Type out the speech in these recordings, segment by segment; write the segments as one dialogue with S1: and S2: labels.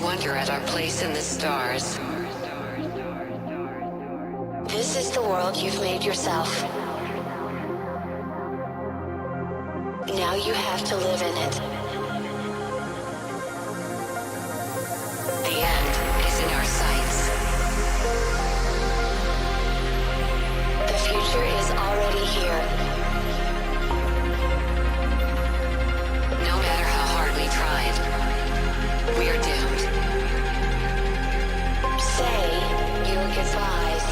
S1: wonder at our place in the stars.
S2: This is the world you've made yourself. Now you have to live in it.
S1: The end is in our sights.
S2: The future is already here.
S1: No matter how hard we tried, we are doomed.
S2: Say your goodbyes.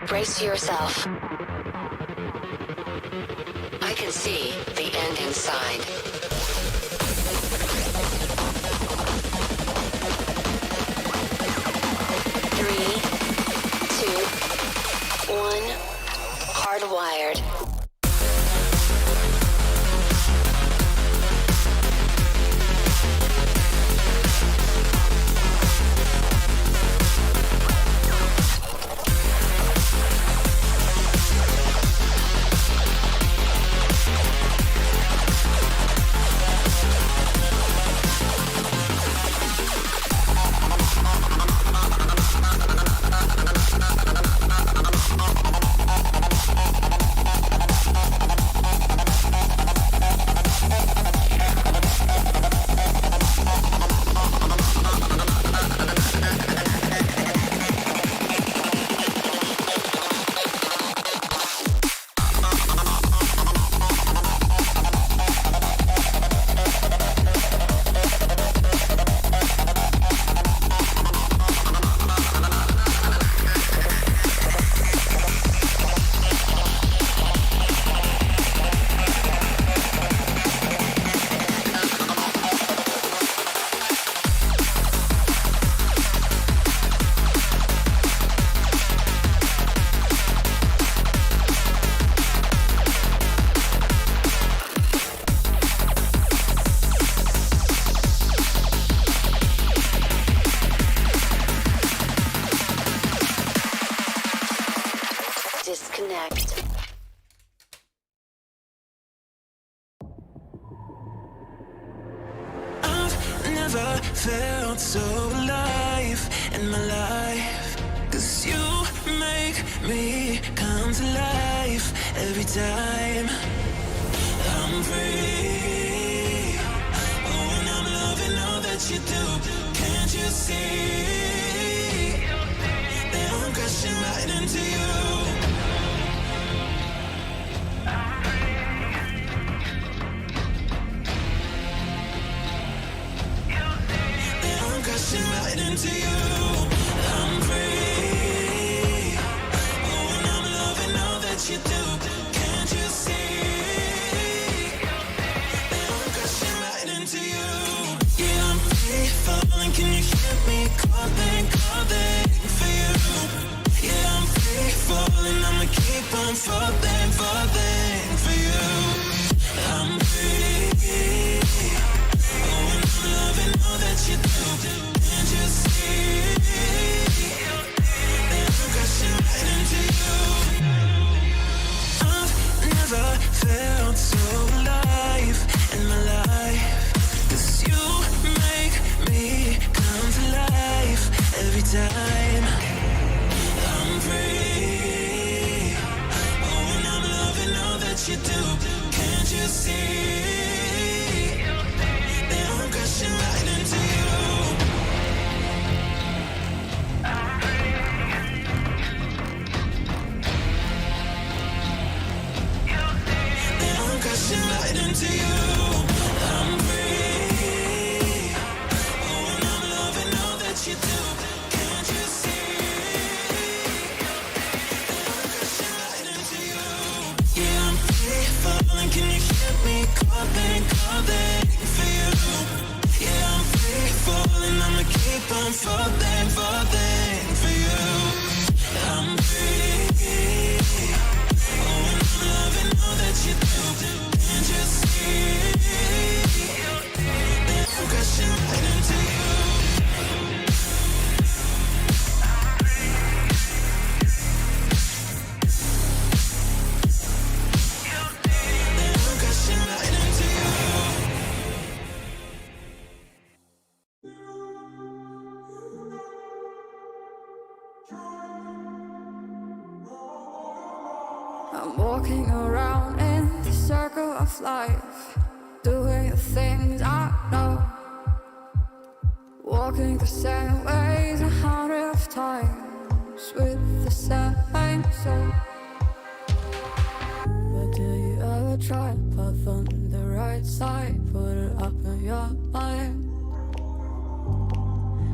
S2: Brace yourself.
S1: I can see the end inside.
S2: Three, two, one. Hardwired. Disconnect.
S3: I've never felt so alive in my life. 'Cause you make me come to life every time I'm free. Oh, and I'm loving all that you do. Can't you see that I'm crashing right into you? Crashing right into you. I'm free. Oh, and I'm loving all that you do. Can't you see that I'm crashing right into you? Yeah, I'm free falling. Can you hear me calling, calling for you? Yeah, I'm free falling. I'ma keep on falling, falling for you. I'm free. Oh, and I'm loving all that you do. Can't you see that I'm crashing right into you? I've never felt so alive in my life. 'Cause you make me come to life every time I'm free. Oh, and I'm loving all that you do. Can't you see that I'm crashing right into you? That I'm crashing right into you. I'm free. Oh, and I'm loving all that you do. Can't you see that I'm crashing right into you? Yeah, I'm free falling. Can you hear me calling, calling for you? Yeah, I'm free falling. I'ma keep on falling, falling for you. I'm free. Oh, and I'm loving all that you do. Can't you see that I'm crashing right into you?
S4: I'm walking around in the circle of life, doing the things I know, walking the same ways 100 times with the same soul. But do you ever try to path on the right side, put it up in your mind?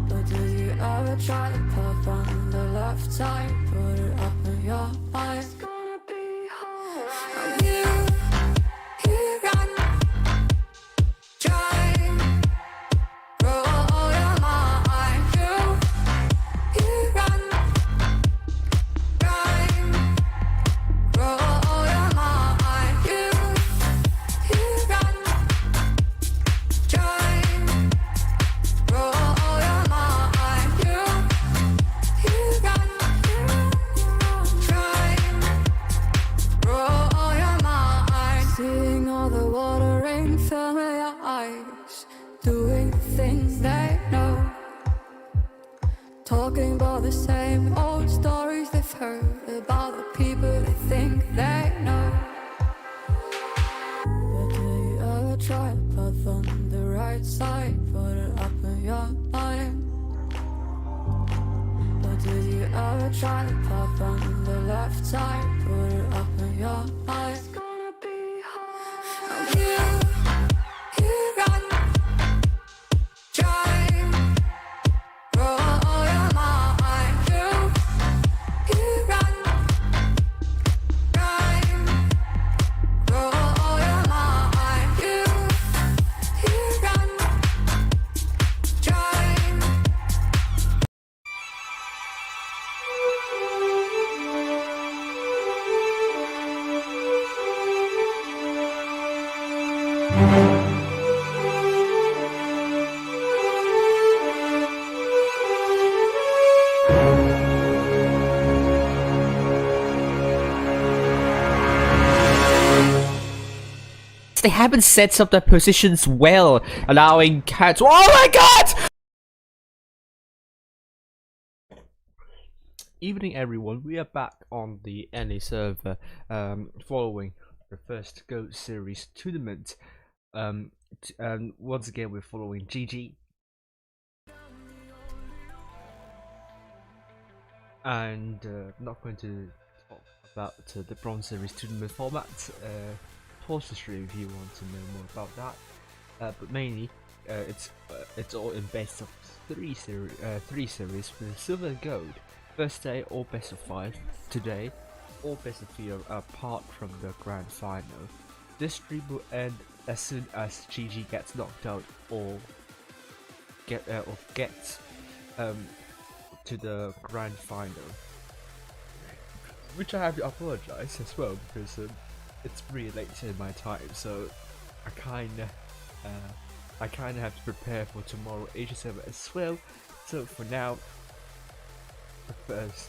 S4: But do you ever try to path on the left side, put it up in your mind? It's gonna be alright. You run, try, roll your mind. You run, try, roll your mind. You run, try, roll your mind. You run, try, roll your mind. Seeing all the water in familiar eyes, doing the things they know, talking about the same old stories they've heard about the people they think they know. But do you ever try to path on the right side, put it up in your mind? But do you ever try to path on the left side, put it up in your mind? It's gonna be hard. You run, try, roll your mind. You run, try, roll your mind. You run, try.
S5: They haven't set up their positions well, allowing cats. Oh my god! Evening, everyone. We are back on the NA server, following the first Goat Series tournament. And once again, we're following GG. And not going to talk about the Bronze Series tournament format. Pause the stream if you want to know more about that. But mainly, it's all in best of three series with silver and gold. First day, all best of 5. Today, all best of 3 apart from the grand final. This stream will end as soon as GG gets knocked out or gets to the grand final. Which I have to apologize as well because it's really late in my time, so I kinda have to prepare for tomorrow Asia server as well. So for now,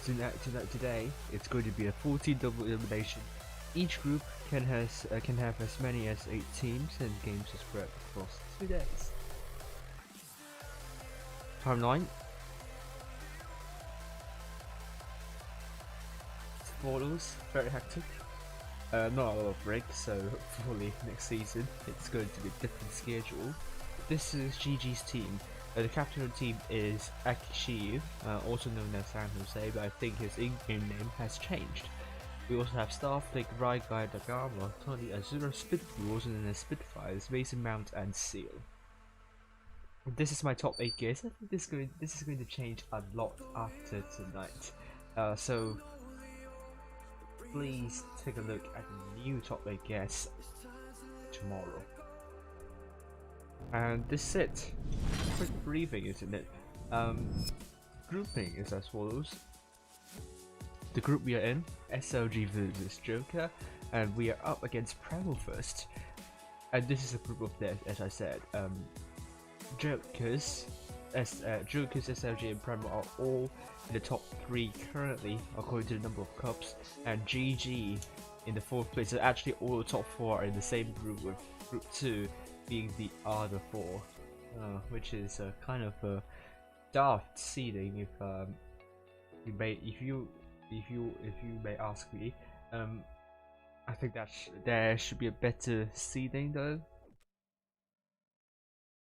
S5: today it's going to be a 14 double elimination. Each group can have as many as 8 teams, and games are spread across 2 days. Timeline. As follows, very hectic. Not a lot of breaks, so hopefully next season it's going to be a different schedule. This is GG's team. The captain of the team is Akishiyu, also known as San Jose, but I think his in-game name has changed. We also have Starflick, Raigai, Dagama, Tony Azura, Spitfire, also known as Spitfires, Mason Mount, and Seal. This is my top 8 gears. I think this is going to change a lot after tonight. So please take a look at the new top 8 guests tomorrow. And this is it. Quick briefing, isn't it? Grouping is as follows. The group we are in, SLG vs Joker, and we are up against Primo first. And this is a group of death, as I said. Jokers, SLG and Primo are all in the top 3 currently, according to the number of cups, and GG in the 4th place. So actually all the top 4 are in the same group, with group 2 being the other 4, which is kind of a daft seeding, if you may ask me. I think that there should be a better seeding though.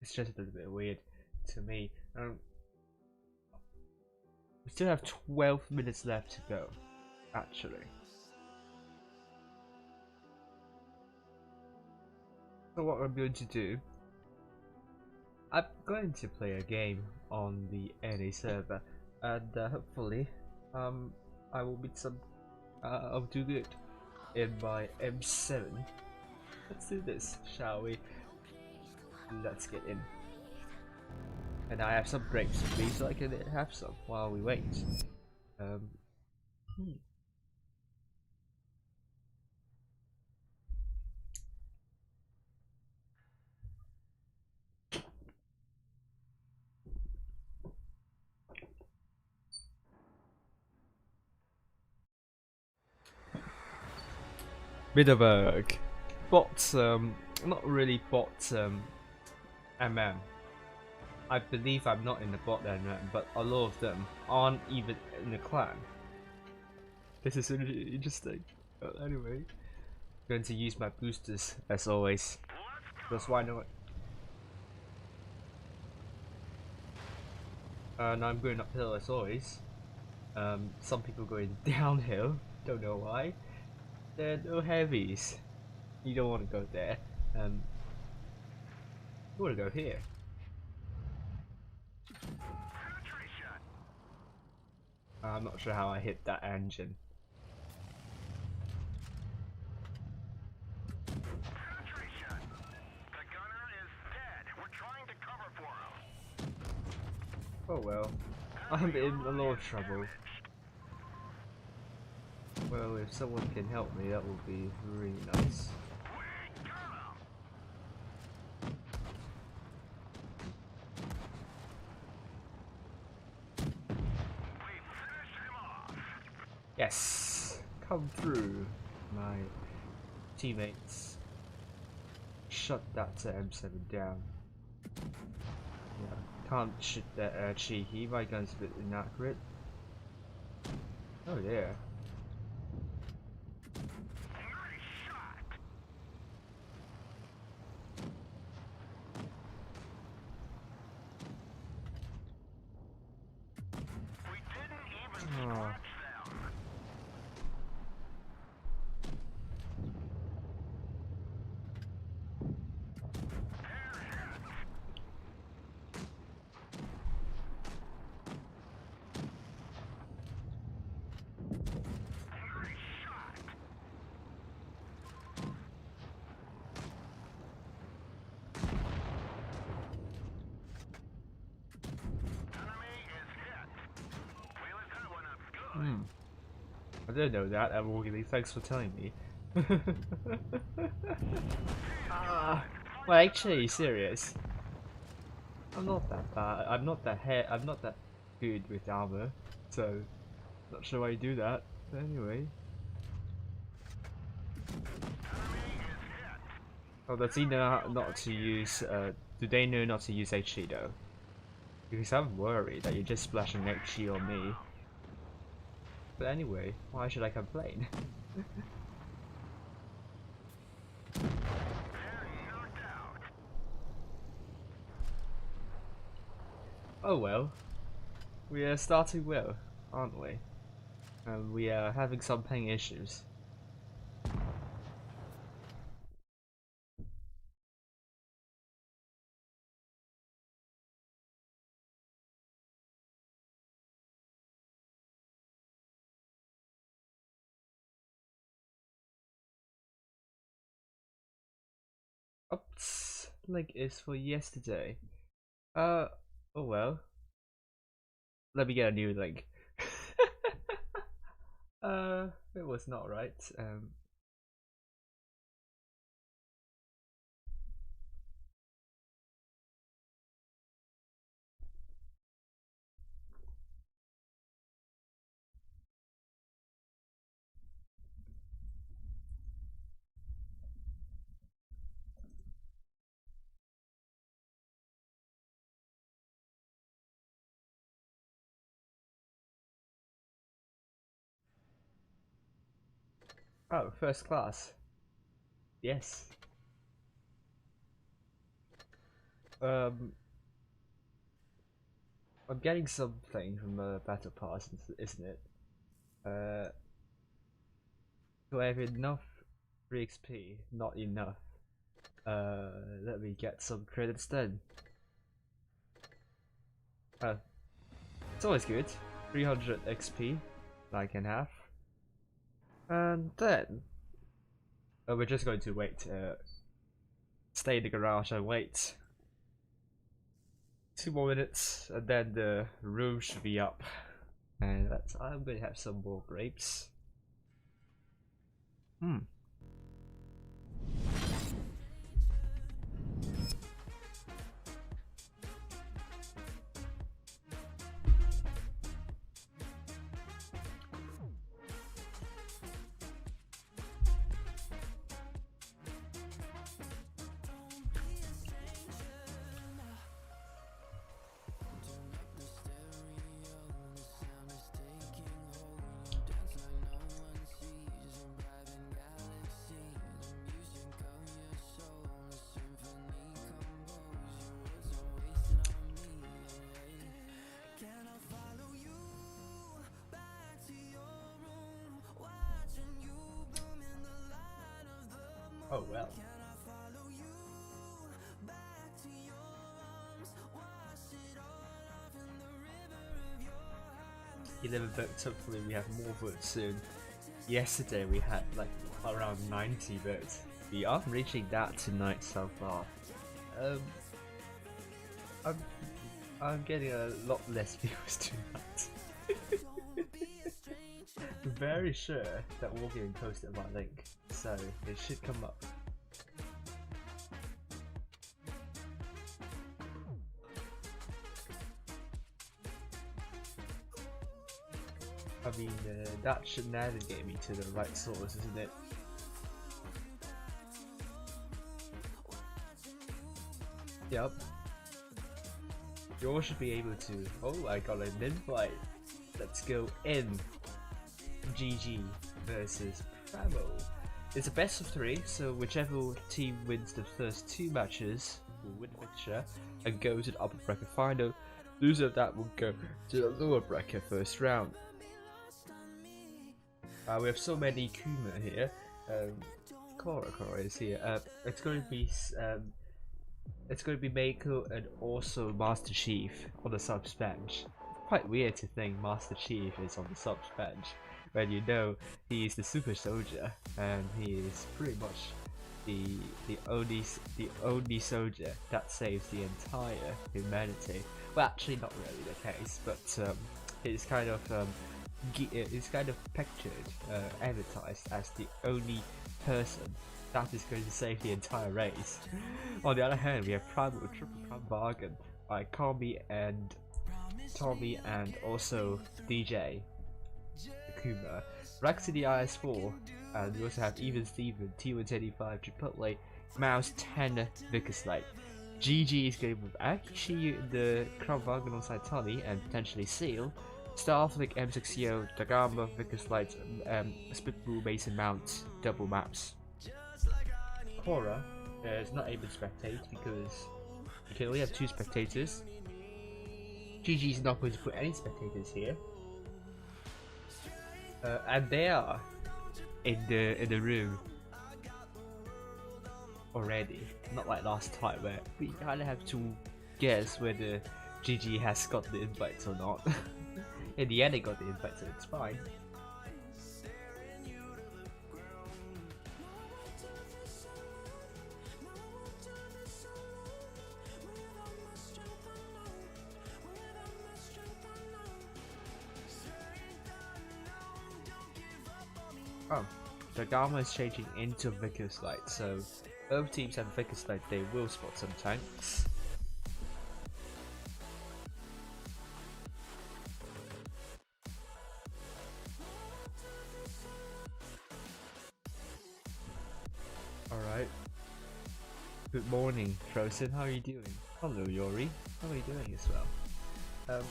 S5: It's just a little bit weird to me. We still have 12 minutes left to go, actually. So what I'm going to do, I'm going to play a game on the NA server, and hopefully, I will meet some, I'll do good in my M7. Let's do this, shall we? Let's get in. And I have some grapes with me, so I can have some while we wait. Middelburg. Bot, not really bot, MM. I believe I'm not in the bot MM, but a lot of them aren't even in the clan. This is really interesting. But anyway, going to use my boosters as always. Because why not? And I'm going uphill as always. Some people going downhill. Don't know why. There are no heavies. You don't want to go there. You want to go here. I'm not sure how I hit that engine. Oh well, I'm in a lot of trouble. Well, if someone can help me, that would be really nice. Yes! Come through, my teammates. Shut that M7 down. Yeah, can't shoot that cheeky. My gun's a bit inaccurate. Oh yeah. Oh. I didn't know that, ARWV, thanks for telling me. Well, actually, serious. I'm not that bad. I'm not that good with armor, so not sure why you do that. But anyway. Oh, does he know not to use? Do they know not to use HE though? Because I'm worried that you're just splashing HE on me. But anyway, why should I complain? Oh well, we are starting well, aren't we? And we are having some ping issues. Oops, link is for yesterday. Oh well. Let me get a new link. It was not right. Oh, first class. Yes. I'm getting something from a battle pass, isn't it? Do I have enough free XP? Not enough. Let me get some credits then. It's always good. 300 XP I can have. And then we're just going to wait. Stay in the garage and wait. 2 more minutes, and then the room should be up. And I'm going to have some more grapes. Oh well. 11 votes, hopefully we have more votes soon. Yesterday we had like around 90 votes. We are reaching that tonight so far. I'm getting a lot less views tonight. I'm very sure that we'll get posted my link, so it should come up. I mean, that should navigate me to the right source, isn't it? Yep. You all should be able to. Oh, I got an invite. Let's go in. GG versus Primo. It's a best of 3, so whichever team wins the first 2 matches will win the fixture and go to the upper bracket final. Loser of that will go to the lower bracket first round. We have so many Kuma here. Cora is here. It's going to be Mako and also Master Chief on the subs bench. Quite weird to think Master Chief is on the subs bench when you know he is the super soldier and he is pretty much the only soldier that saves the entire humanity. Well, actually not really the case, but it's kind of pictured, advertised as the only person that is going to save the entire race. On the other hand, we have Primo Triple Prime Bargain by Tommy and also DJ Akuma. Rex in the IS4, and we also have Even Steven, T185, Chipotle, Mouse 10, Vickers Light. GG is going with Akishi in the Crown Bargain alongside Tony and potentially Seal. Starflick, M6O, Dagama, Vickers Light, Spitbull, Mason Mount, double maps. Cora is not able to spectate because you can only have 2 spectators. GG is not going to put any spectators here, and they are in the room already. Not like last time where we kind of have to guess whether GG has got the invites or not. In the end, they got the invite, so it's fine. Oh, the Dharma is changing into Vickers Light, so both teams have Vickers Light, they will spot some tanks. Alright. Good morning, Frozen, how are you doing? Hello, Yori, how are you doing as well?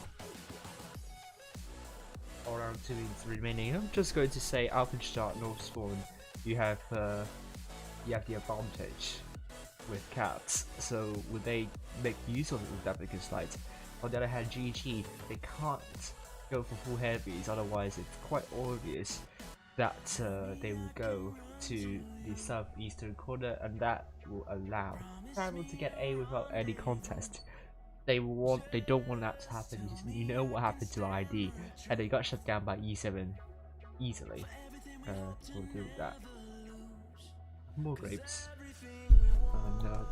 S5: All round 2 minutes remaining. I'm just going to say Alpha start North Spawn you have the advantage with cats. So would they make use of it with that? Because like on the other hand, GG they can't go for full heavies. Otherwise, it's quite obvious that they will go to the southeastern corner, and that will allow Primo to get A without any contest. They don't want that to happen. You know what happened to ID, and they got shut down by E7 easily. We'll deal with that. More grapes. No.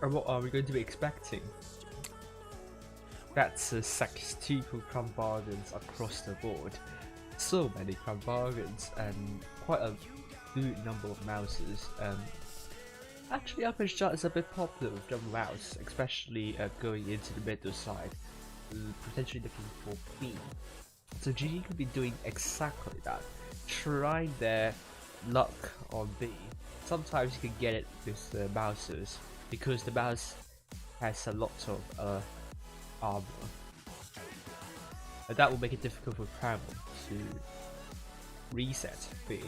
S5: Or what are we going to be expecting? That's a sextuple crumb bargains across the board. So many crumb bargains and quite a good number of mouses. Actually, Upper Shot is a bit popular with double mouse, especially going into the middle side, potentially looking for B. So GG could be doing exactly that, trying their luck on B. Sometimes you can get it with the mouses, because the mouse has a lot of armor. And that will make it difficult for Primo to reset B.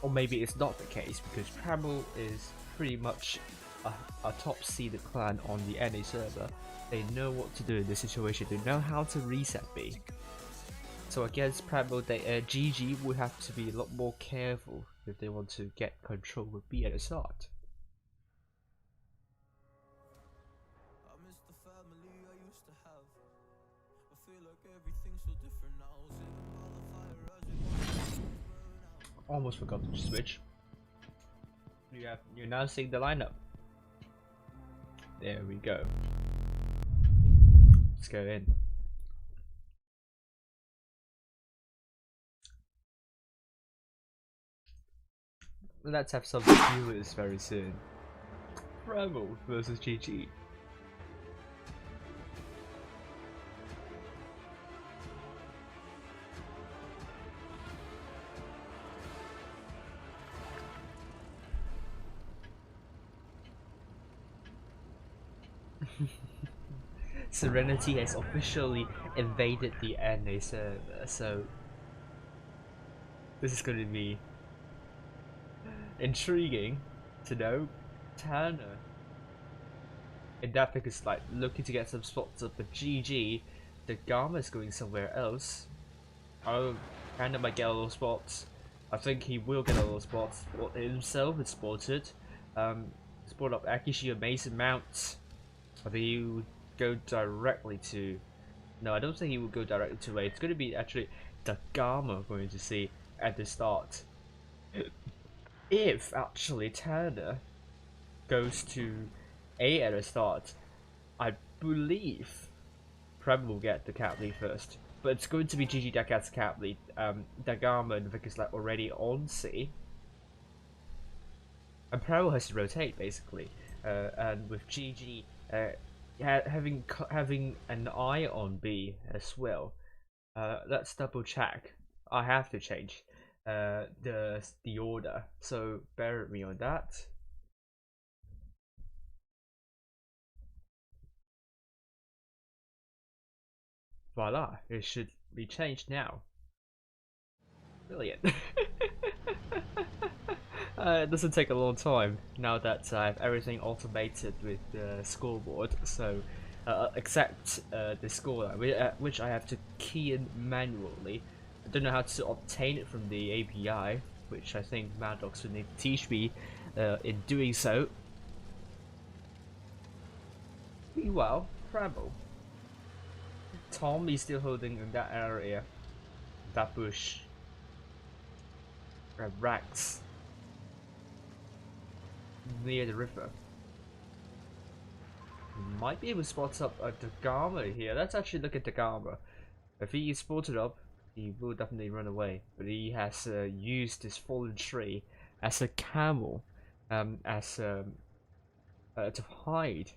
S5: Or maybe it's not the case, because Primo is pretty much a top seeded clan on the NA server. They know what to do in this situation, they know how to reset B. So against Primo, GG would have to be a lot more careful if they want to get control with B at the start. Almost forgot to switch. You're now seeing the lineup. There we go. Let's go in. Let's have some viewers very soon. Primo versus GG. Serenity has officially invaded the NA server, so this is going to be intriguing to know. Turner in that pick is like looking to get some spots up, but GG, the Gamma is going somewhere else. Oh, Turner might get a little spots. I think he will get a little spots. What himself is spotted. Spot up Akishi and Mason Mount. I think he would go directly to. No, I don't think he will go directly to A. It's going to be actually the Gamma we're going to see at the start. If actually Turner goes to A at the start, I believe Prem will get the cap lead first. But it's going to be GG that gets cap lead. Dagama and Vic is like already on C. And Prem has to rotate basically. And with GG having an eye on B as well. Let's double check. I have to change the order, so bear with me on that. Voila, it should be changed now. Brilliant. It doesn't take a long time now that I have everything automated with the scoreboard, so except the scoreline, which I have to key in manually. I don't know how to obtain it from the API, which I think Maddox would need to teach me in doing so. Meanwhile, Primo. Tom is still holding in that area, that bush. Rax near the river. Might be able to spot up a Dagama here. Let's actually look at Dagama. If he is spotted up, he will definitely run away. But he has used this fallen tree as a camel, to hide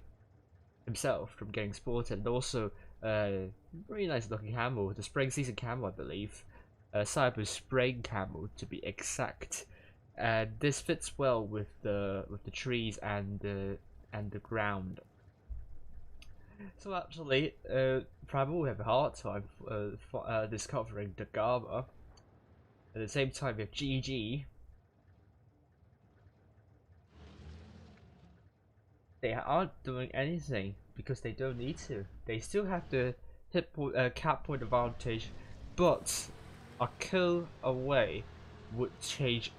S5: himself from getting spotted, and also Really nice looking camo, the spring season camo I believe. Cyber spring camo to be exact. And this fits well with the trees and the ground. So actually, Primo will have a hard time discovering the Gamma. At the same time, with GG, they aren't doing anything because they don't need to. They still have the cap point advantage, but a kill away would change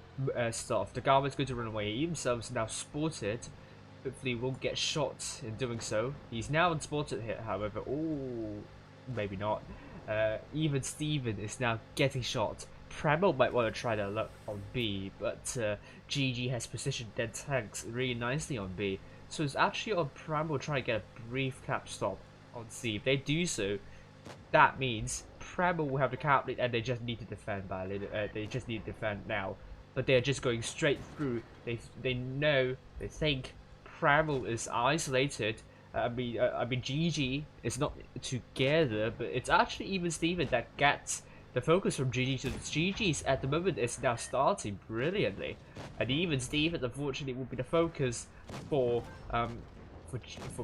S5: stuff. The Gamma is going to run away. He himself is now spotted. Hopefully, won't get shot in doing so. He's now unspotted here, however. Oh, maybe not. Even Steven is now getting shot. Primo might want to try their luck on B, but GG has positioned their tanks really nicely on B. So it's actually on Primo trying to get a brief cap stop on C. If they do so, that means Primo will have the cap lead and they just need to defend by a little. They just need to defend now. But they're just going straight through. They think Primo is isolated. I mean GG is not together, but it's actually even Steven that gets the focus from GG. So GG's at the moment is now starting brilliantly, and even Steven unfortunately will be the focus for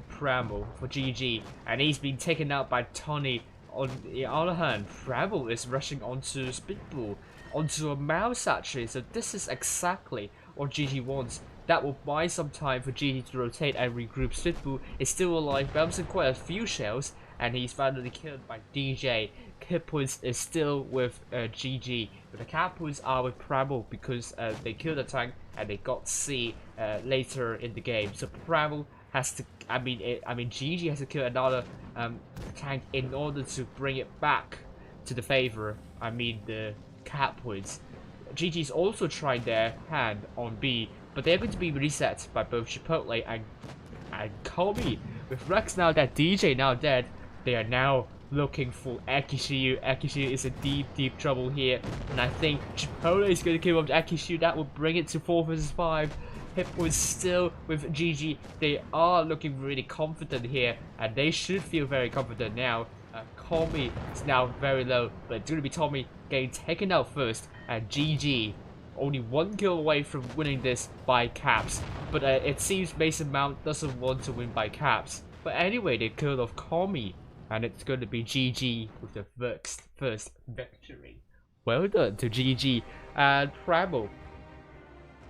S5: Primo, for GG, and he's been taken out by Tony. On the other hand, Primo is rushing onto Spitbull, onto a mouse actually. So this is exactly what GG wants. That will buy some time for GG to rotate and regroup. Spitbull is still alive, bouncing quite a few shells, and he's finally killed by DJ. Hit points is still with GG, but the cap points are with Primo because they killed the tank and they got C later in the game. So Primo has to, GG has to kill another tank in order to bring it back to the favor. The cap points. GG's also trying their hand on B, but they're going to be reset by both Chipotle and Kobe. With Rex now dead, DJ now dead, they are now looking for Akishiyu. Akishiyu is in deep trouble here, and I think Chipotle is going to kill off Akishiyu. That will bring it to 4 versus 5. Hit points still with GG. They are looking really confident here, and they should feel very confident now. Kobe is now very low, but it's going to be Tommy getting taken out first, and GG only 1 kill away from winning this by caps. But it seems Mason Mount doesn't want to win by caps. But anyway, they killed off Komi, and it's going to be GG with the first victory. Well done to GG. And Primo,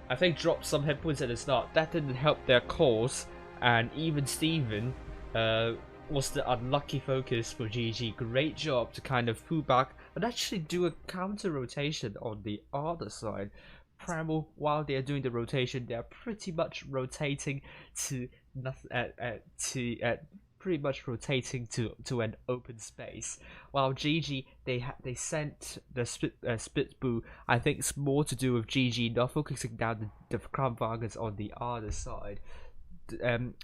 S5: I think, dropped some hit points at the start. That didn't help their cause, and even Steven was the unlucky focus for GG. Great job to kind of pull back and actually do a counter rotation on the other side. Primo, while they're doing the rotation, they're pretty much rotating to pretty much rotating to an open space, while GG they sent the Spitbull. I think it's more to do with GG not focusing down the Kramwagers on the other side.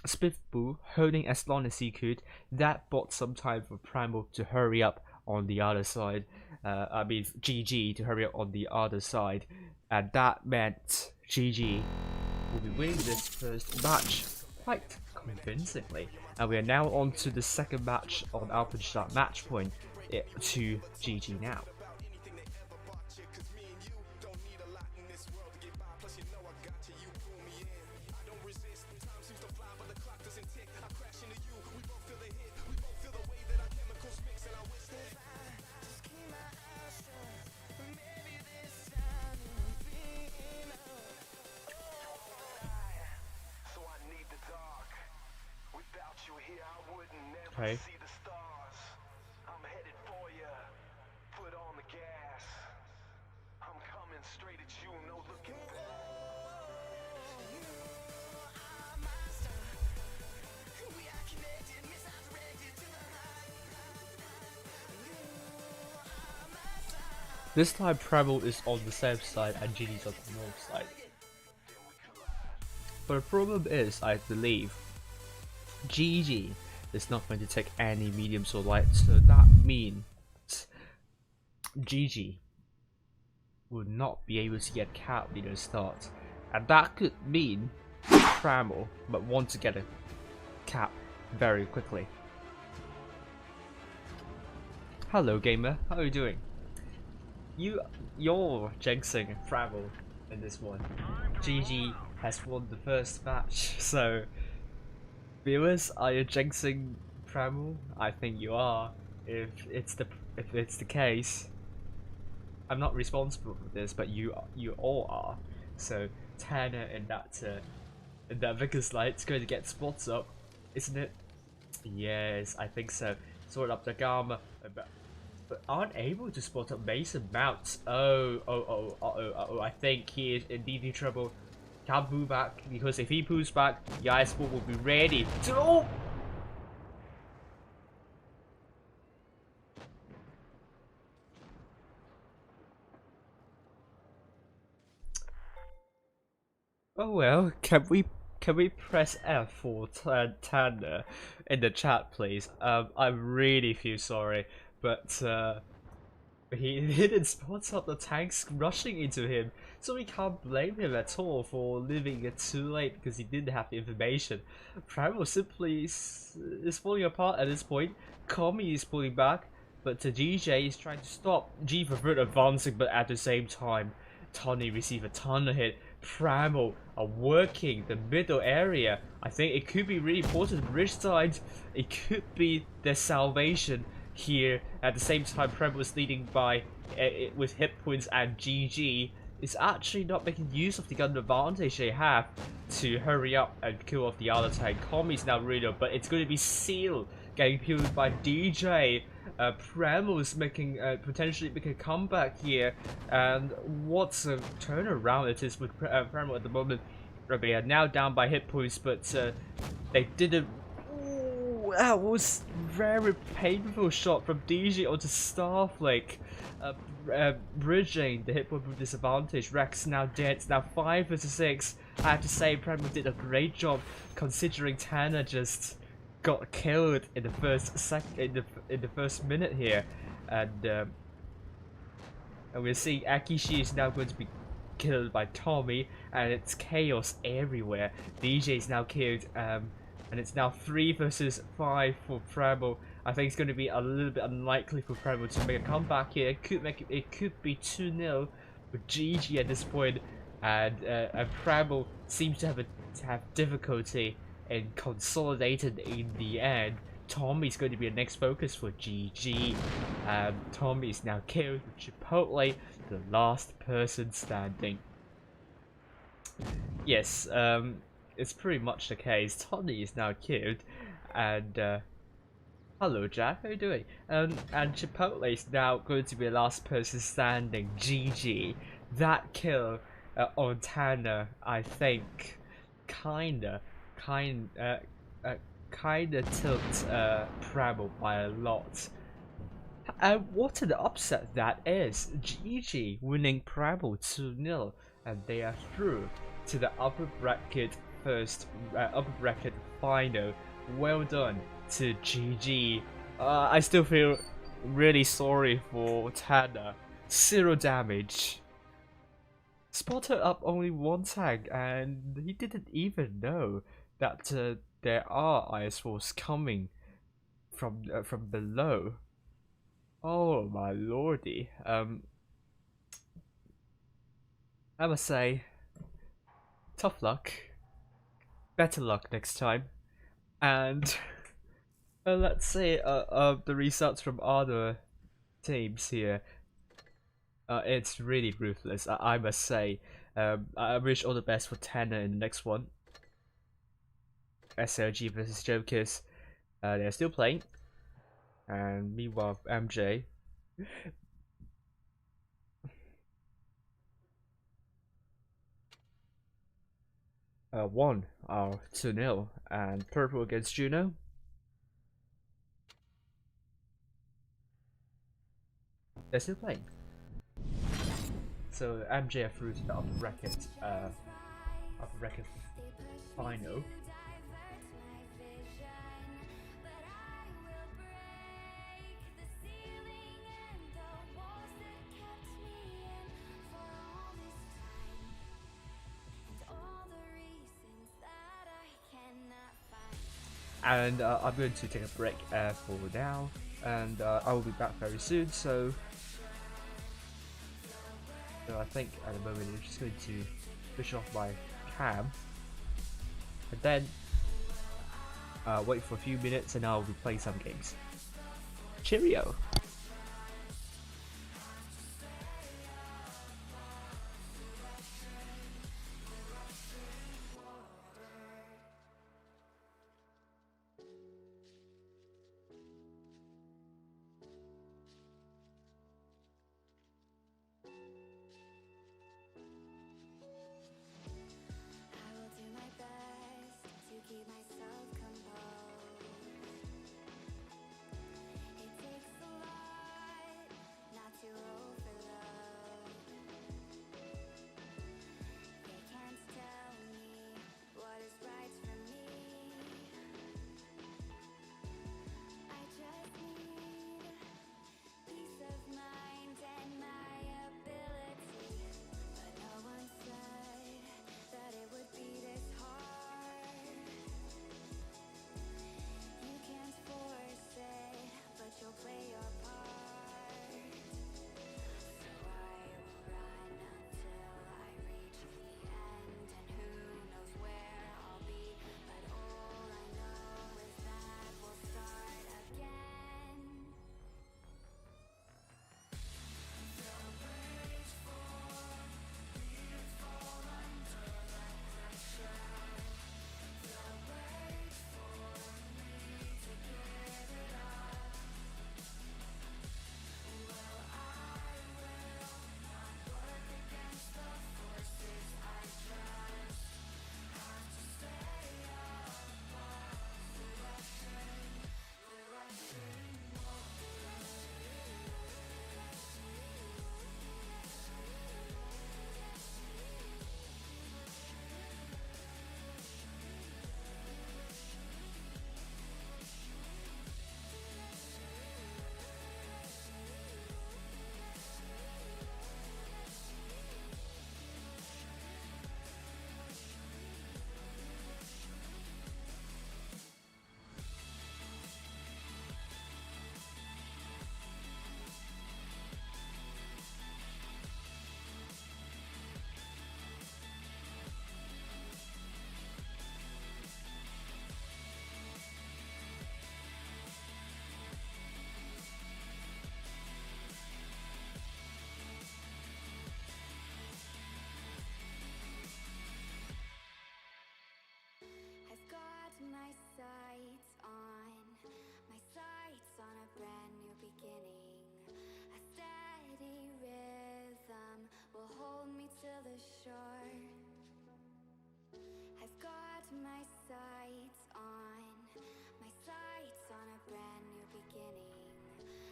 S5: Spitbull holding as long as he could. That bought some time for Primo to hurry up on the other side. GG to hurry up on the other side, and that meant GG will be winning this first match quite convincingly. And we are now on to the second match on Alpenstadt match point to GG now. Okay. I'm headed for you. Put on the gas. I'm coming straight at you, no looking back. This time Primo is on the south side and GG's on the north side. But the problem is, I believe, GG is not going to take any mediums or light, so that means GG will not be able to get cap leader start, and that could mean Primo might want to get a cap very quickly. Hello gamer, how are you doing? You're jinxing Travel in this one. GG has won the first match, so viewers, are you jinxing Travel? I think you are. If it's the case, I'm not responsible for this, but you all are. So Tanner in that Vickers light's going to get spots up, isn't it? Yes, I think so. Sort up the Gamma, but aren't able to spot up Mason Mounts. Oh, I think he is indeed in trouble. Can't pull back, because if he pulls back, the Ice Ball will be ready to. Oh! Oh well, can we press F for Tanner in the chat, please? I really feel sorry, but he didn't spot up the tanks rushing into him, so we can't blame him at all for leaving it too late because he didn't have the information. Primo simply is falling apart at this point. Kami is pulling back, but the GJ is trying to stop G for further advancing, but at the same time, Tony receive a ton of hit. Primo are working the middle area. I think it could be really important. Bridge side, it could be their salvation here. At the same time, Primo is leading by with hit points, and GG is actually not making use of the gun advantage they have to hurry up and kill off the other tank. Kami's now real, but it's going to be Seal getting killed by DJ. Primo is making potentially making a comeback here, and what a turnaround it is with Primo at the moment. They are now down by hit points, but they didn't. Ooh, that was very painful shot from DJ onto Starflake, bridging the hit point with disadvantage. Rex now dead. It's now 5 versus 6. I have to say, Primo did a great job considering Tanner just got killed in the first minute here, and we're seeing Akishi is now going to be killed by Tommy, and it's chaos everywhere. DJ is now killed, and it's now 3 versus 5 for Primo. I think it's going to be a little bit unlikely for Primo to make a comeback here. It could be 2-0 with GG at this point, and Primo seems to have difficulty and consolidated in the end. Tommy's going to be the next focus for GG. Tommy is now killed with Chipotle, the last person standing. Yes, it's pretty much the case. Tommy is now killed, and hello Jack, how are you doing? And Chipotle is now going to be the last person standing. GG. That kill on Tanner, I think, kinda tilt Primo by a lot. And what an upset that is! GG winning Primo 2-0, and they are through to the upper bracket final. Well done to GG. I still feel really sorry for Tanner. 0 damage. Spotted up only 1 tag, and he didn't even know that there are ice falls coming from below. Oh my lordy. I must say, tough luck. Better luck next time. And let's see the results from other teams here. It's really ruthless, I must say. I wish all the best for Tanner in the next one. SLG versus Jokers. They're still playing. And meanwhile, MJ. Won our 2-0. And Purple against Juno. They're still playing. So MJ are through to the upper bracket final. And I'm going to take a break for now. and I will be back very soon. So I think at the moment I'm just going to switch off my cam and then wait for a few minutes, and I'll be playing some games. Cheerio!
S4: I will do my best to keep myself composed. It takes a lot not to overload. They can't tell me what is right for me. I just need peace of mind and my ability. But no one said that it would be this hard. You can't force it, but you'll play your part. So I will run until I reach the end, and who knows where I'll be. But all I know is that we'll start again. I've got my sights on a brand new beginning. A steady rhythm will hold me to the shore. I've got my sights on a brand new beginning.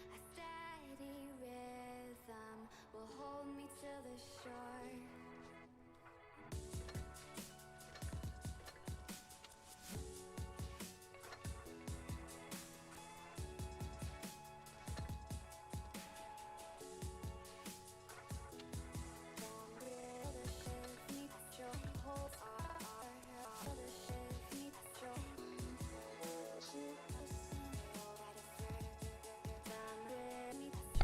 S4: A steady rhythm will hold me to the shore.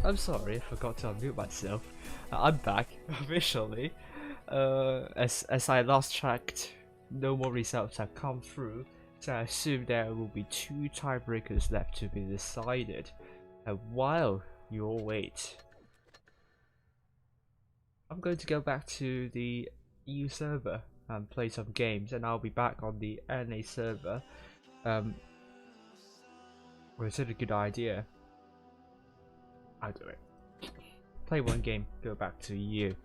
S5: I'm sorry, I forgot to unmute myself. I'm back officially. As I last checked, no more results have come through, so I assume there will be 2 tiebreakers left to be decided. And while you all wait, I'm going to go back to the EU server and play some games, and I'll be back on the NA server. Well, it's a good idea. I'll do it. Play one game, go back to EU.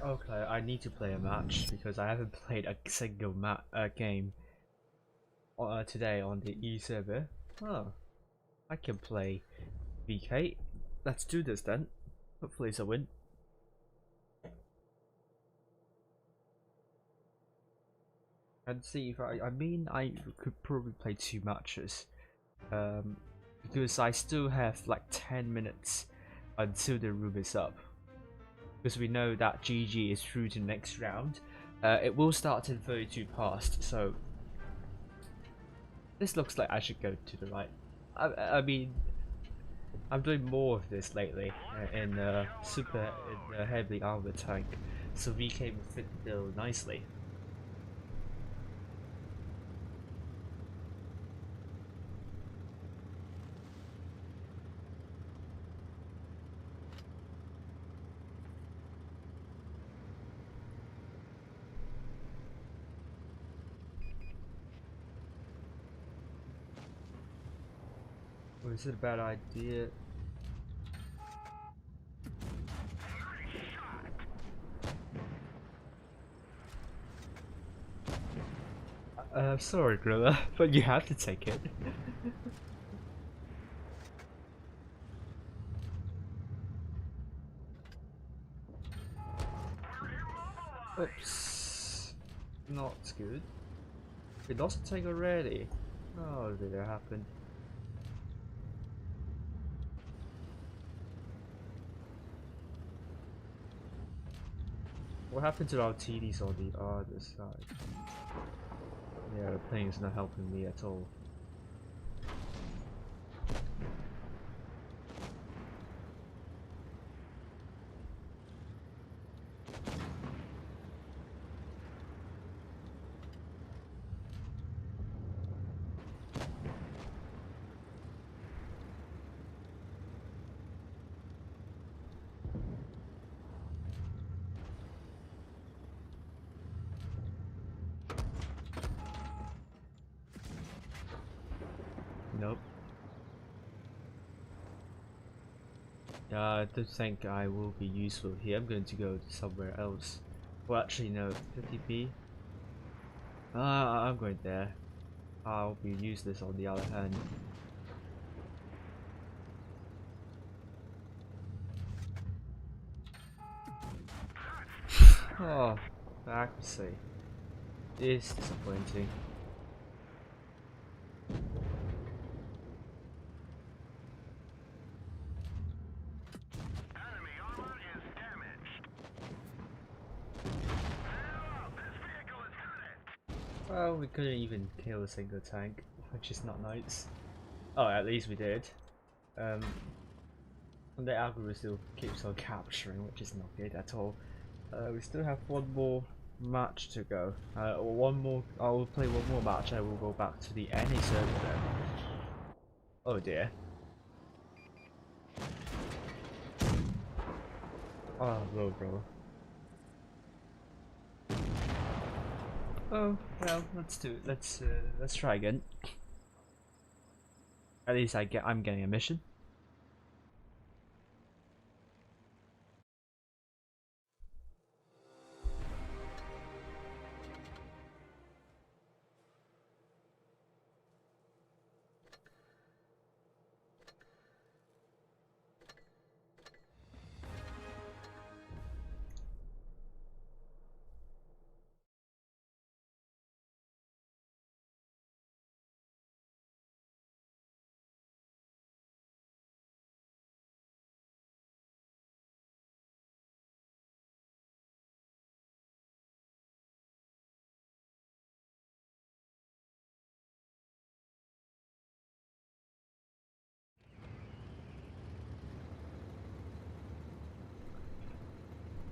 S5: Okay, I need to play a match because I haven't played a single game today on the E server. Oh, I can play VK. Let's do this then. Hopefully it's a win. And see if I mean I could probably play 2 matches because I still have like 10 minutes until the room is up. Because we know that GG is through to the next round. It will start in 32 past, so this looks like I should go to the right. I mean, I'm doing more of this lately in heavily armored tank, so VK will fit the bill nicely. Or is it a bad idea? Sorry, Gorilla, but you have to take it. Oops. Not good. We lost a tank already. Oh, did that happen? What happened to our TDs on the other side? Yeah, the plane is not helping me at all. Nope. I don't think I will be useful here. I'm going to go to somewhere else. Well, actually, no. 50p. I'm going there. I'll be useless on the other hand. Oh, the accuracy is disappointing. Well, we couldn't even kill a single tank, which is not nice. Oh, at least we did. And the algorithm still keeps on capturing, which is not good at all. We still have one more match to go. Or one more. I will play one more match. I will go back to the NA server then. Oh dear. Oh, low bro. Oh well, let's do it. Let's try again. At least I'm getting a mission.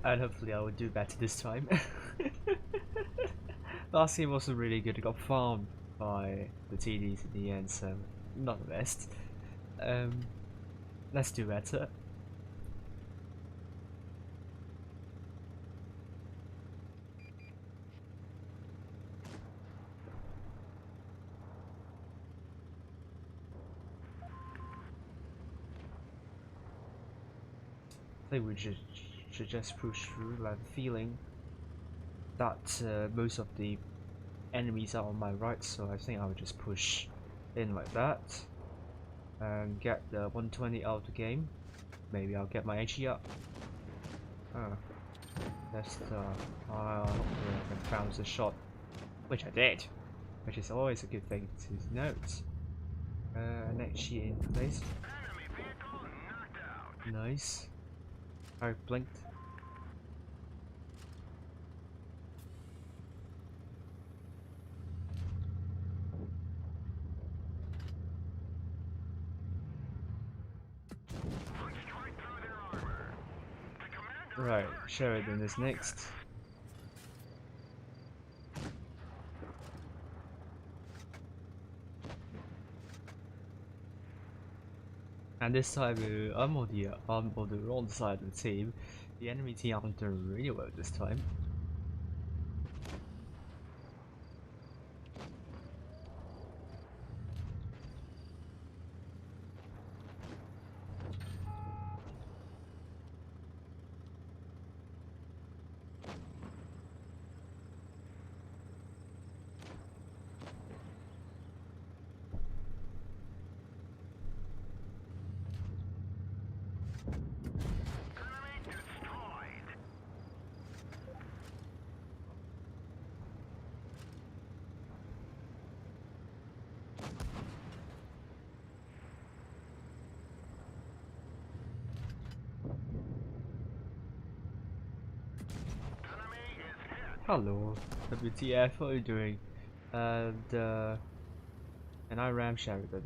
S5: And hopefully I will do better this time. Last game wasn't really good. I got farmed by the TDs in the end, so not the best. Let's do better. I think we should just push through. I'm feeling that most of the enemies are on my right, so I think I will just push in like that and get the 120 out of the game. Maybe I'll get my HE up. That's hopefully I can bounce a shot, which I did, which is always a good thing to note. Next sheet in place. Nice. I blinked. Right, Sheridan is next. And this time I'm on the wrong side of the team. The enemy team aren't doing really well this time. Hello, WTF, what are you doing? And I ram Sheridan.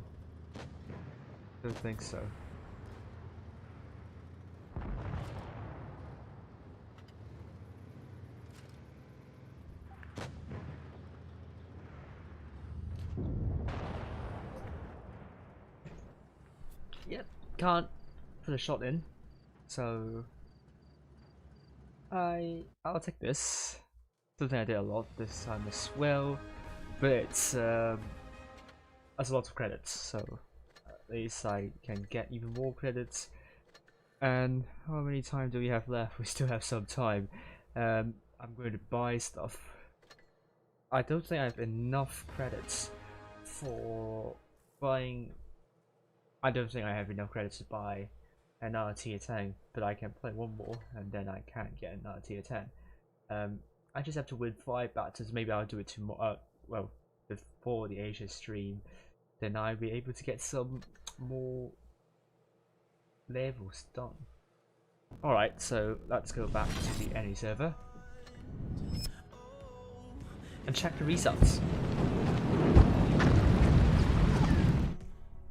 S5: Don't think so. Yep, can't put a shot in, so I'll take this. Something I did a lot this time as well, but it's has a lot of credits, so at least I can get even more credits. And how many time do we have left? We still have some time. I'm going to buy stuff. I don't think I have enough credits for buying. I don't think I have enough credits to buy another tier 10, but I can play one more and then I can get another tier 10. I just have to win 5 battles. Maybe I'll do it tomorrow. Well, before the Asia stream, then I'll be able to get some more levels done. Alright, so let's go back to the NA server and check the results.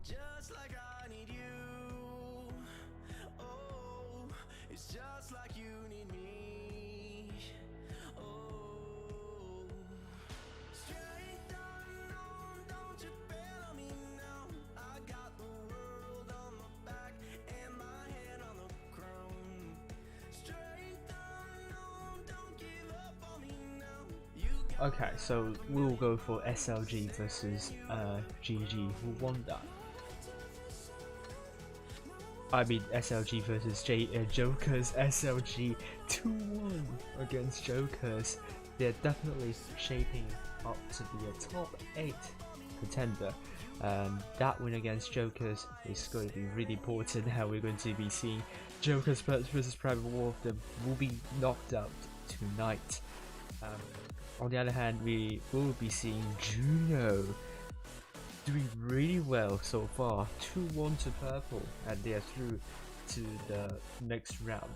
S3: Just like I need you. Oh, it's just like you need me. Oh, straight unknown, don't you bail on me now. I got the world on my back and my hand on the crown. Straight unknown, don't give up on me now. You got
S5: Okay, so we'll go for SLG versus GG. Who won that? I mean SLG versus Joker's. SLG 2-1 against Joker's. They're definitely shaping up to be a top 8 contender. That win against Joker's is going to be really important. How we're going to be seeing Joker's versus Primo. All of them will be knocked out tonight. On the other hand, we will be seeing Juno doing really well so far. 2-1 to purple, and they are through to the next round.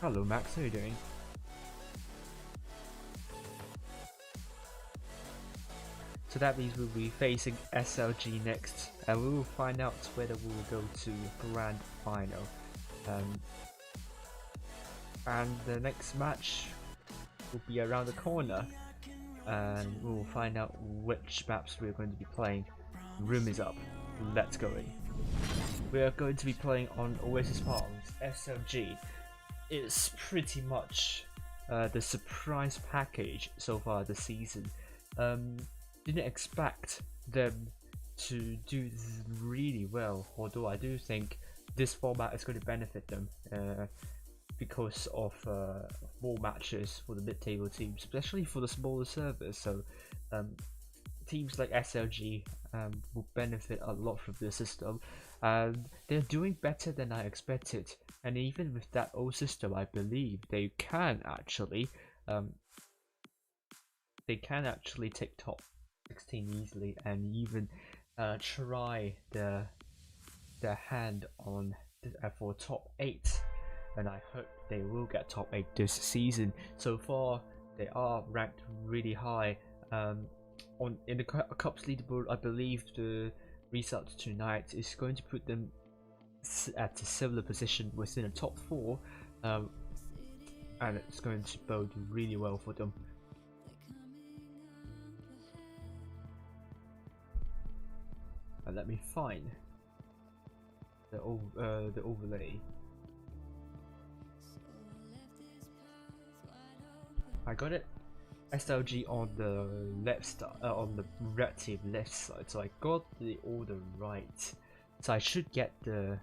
S5: Hello Max, how are you doing? So that means we'll be facing SLG next, and we will find out whether we will go to Grand Final. And the next match will be around the corner, and we'll find out which maps we're going to be playing. Room is up, let's go in. We are going to be playing on Oasis Palms. SLG is pretty much the surprise package so far this season. Didn't expect them to do really well, although I do think this format is going to benefit them because of more matches for the mid-table teams, especially for the smaller servers. So teams like SLG will benefit a lot from this system, and they're doing better than I expected. And even with that old system, I believe they can actually they can actually take top 16 easily and even try their hand on for top 8, and I hope they will get top 8 this season. So far they are ranked really high in the Cups leaderboard. I believe the result tonight is going to put them at a similar position within the top 4, and it's going to bode really well for them. And let me find the overlay. I got it. SLG on the left on the red team left side, so I got the order right. So I should get the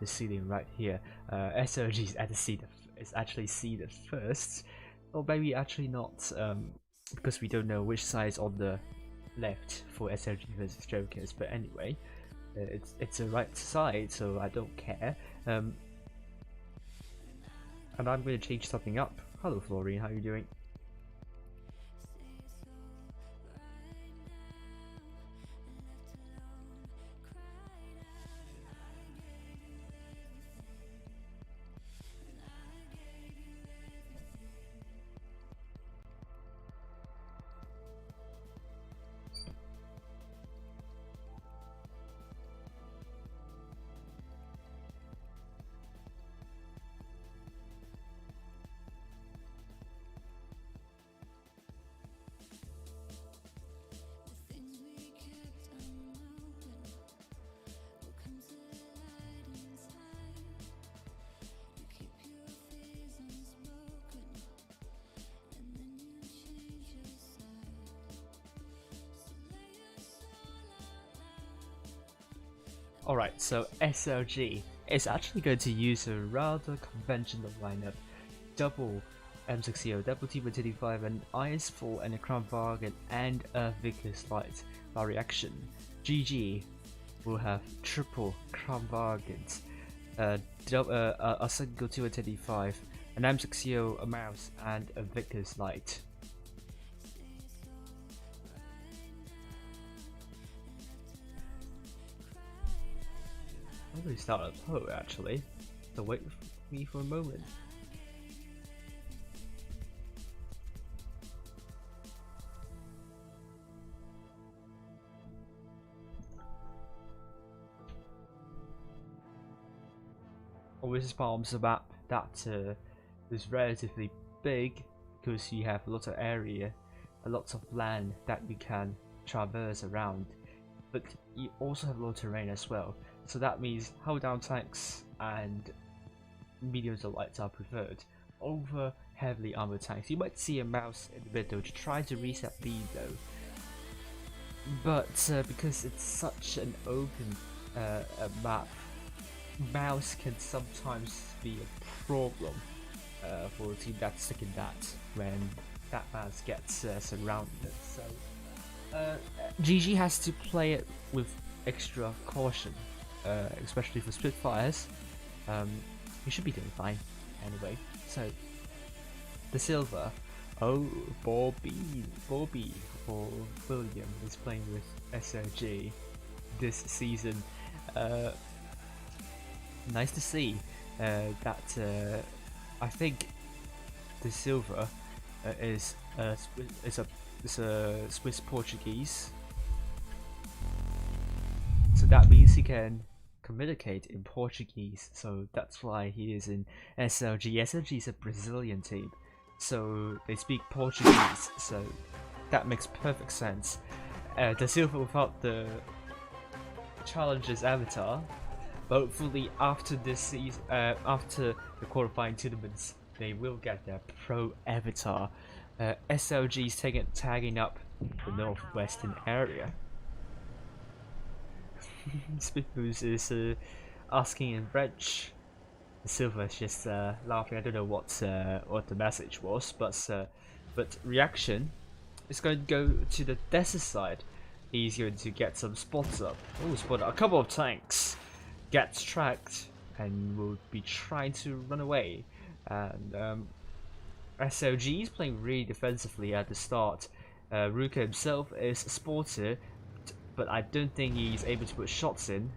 S5: seeding right here. SLG is at the seed is actually seeded first, or maybe actually not, because we don't know which side is on the left for SLG versus Jokers. But anyway, it's the right side, so I don't care. And I'm going to change something up. Hello Florian, how are you doing? Alright, so SLG is actually going to use a rather conventional lineup. Double M60, double T135, an IS4 and a Crown Bargain and a Vickers Light. By reaction, GG will have triple Crown Bargains, a single T135, an M60, a mouse and a Vickers Light. I'm going to start a poll actually, so wait with me for a moment. Always Palms a map that is relatively big because you have a lot of area, a lot of land that you can traverse around, but you also have a lot of terrain as well. So that means hold down tanks and mediums or lights are preferred over heavily armored tanks. You might see a mouse in the middle to try to reset B though, but because it's such an open map, mouse can sometimes be a problem for a team that's stuck in that when that mouse gets surrounded. So GG has to play it with extra caution. Especially for Spitfires. You should be doing fine anyway. So the silver, oh Bobby or William is playing with SLG this season. Nice to see that. I think the silver is a Swiss Portuguese, so that means he can communicate in Portuguese, so that's why he is in SLG. SLG is a Brazilian team, so they speak Portuguese, so that makes perfect sense. The silver without the challenger's avatar, but hopefully after this season, after the qualifying tournaments, they will get their pro avatar. SLG is tagging up the northwestern area. Spitboost is asking in French. Silver is just laughing. I don't know what the message was, but reaction is going to go to the desert side. He's going to get some spots up. Oh, spot a couple of tanks. Gets tracked and will be trying to run away. And SLG is playing really defensively at the start. Ruka himself is sporty, but I don't think he's able to put shots in.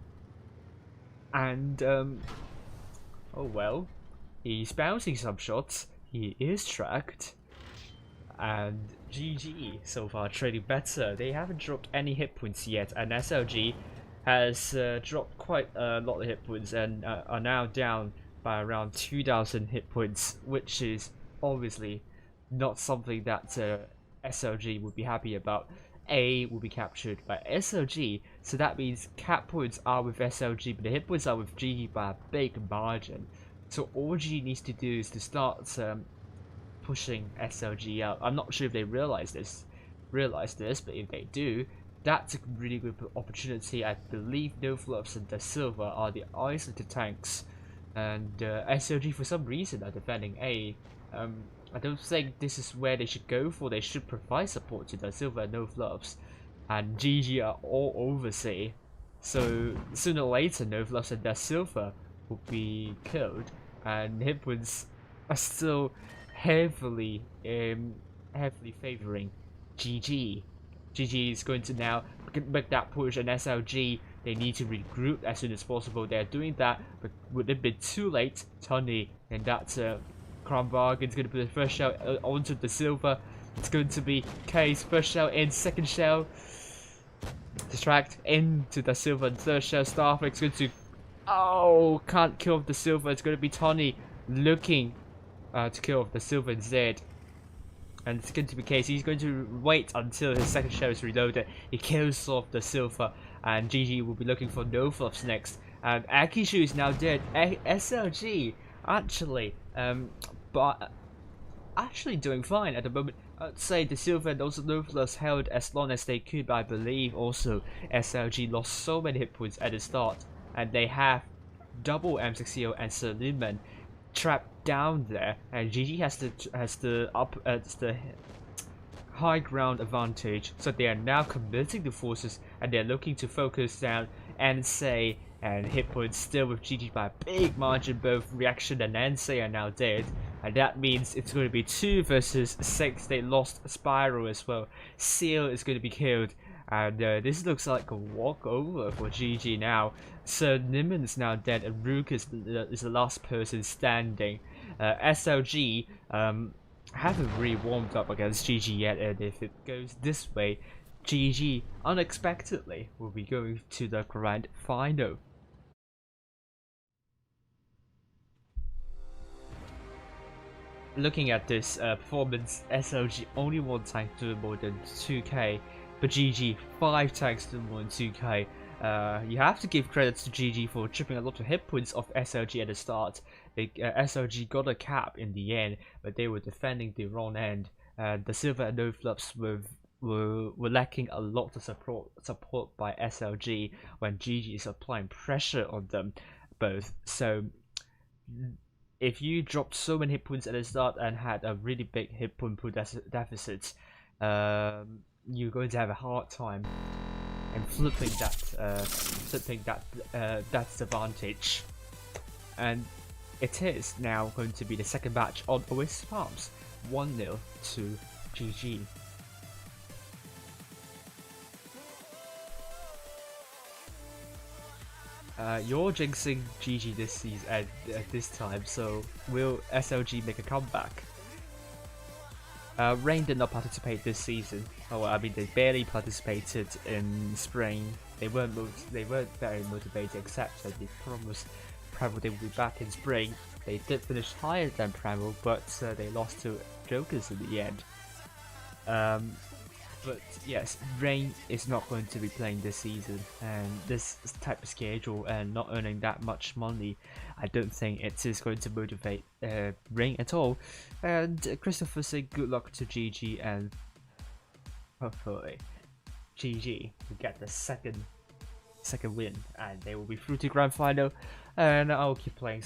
S5: And oh well, he's bouncing some shots. He is tracked. And GG so far trading better. They haven't dropped any hit points yet, and SLG has dropped quite a lot of hit points and are now down by around 2,000 hit points, which is obviously not something that SLG would be happy about. A will be captured by SLG, so that means cap points are with SLG, but the hit points are with GG by a big margin. So all GG needs to do is to start pushing SLG out. I'm not sure if they realize this, but if they do, that's a really good opportunity. I believe No Fluffs and Da Silva are the isolated tanks, and SLG for some reason are defending A. I don't think this is where they should go for. They should provide support to Da Silva and No Fluffs, and GG are all over C. So sooner or later, No Fluffs and Da Silva will be killed, and hit points are still heavily favoring GG. GG is going to now make that push, and SLG, they need to regroup as soon as possible. They're doing that, but would it be too late? Tony and that Crown Bargain's going to put the first shell onto the silver. It's going to be K's first shell in, second shell distract into the silver, and third shell Starflake's going to, oh, can't kill off the silver. It's going to be Tony looking to kill off the silver instead. And it's going to be Case. He's going to wait until his second shell is reloaded. He kills off the silver, and GG will be looking for No Fluffs next. And Akishu is now dead. SLG actually, but actually doing fine at the moment. I'd say the silver and also No Fluffs held as long as they could, but I believe also SLG lost so many hit points at the start, and they have double M60 and Suleiman trapped down there, and GG has the high ground advantage, so they are now committing the forces, and they're looking to focus down NSA, and hit points still with GG by a big margin. Both Reaction and NSA are now dead, and that means it's going to be 2 versus 6. They lost Spiral as well. Seal is going to be killed, and this looks like a walkover for GG now. So Niman is now dead, and Rook is the last person standing. SLG haven't really warmed up against GG yet, and if it goes this way, GG unexpectedly will be going to the grand final. Looking at this performance, SLG only 1 tank doing more than 2k, but GG 5 tanks doing more than 2k. You have to give credit to GG for chipping a lot of hit points off SLG at the start. SLG got a cap in the end, but they were defending the wrong end. The Silver and No Fluffs were lacking a lot of support by SLG when GG is applying pressure on them both. So if you dropped so many hit points at the start and had a really big hit point pool deficit, you're going to have a hard time and flipping that advantage. And it is now going to be the second match on Oasis Farms, 1-0 to GG. You're jinxing GG this season at this time, so will SLG make a comeback? Rain did not participate this season. Oh, I mean, they barely participated in spring. They weren't very motivated, except that they promised Primo they would be back in spring. They did finish higher than Primo, but they lost to Jokers in the end. But yes, Rain is not going to be playing this season, and this type of schedule and not earning that much money, I don't think it is going to motivate Rain at all. And Christopher said good luck to GG, and hopefully GG will get the second win, and they will be through to grand final. And I'll keep playing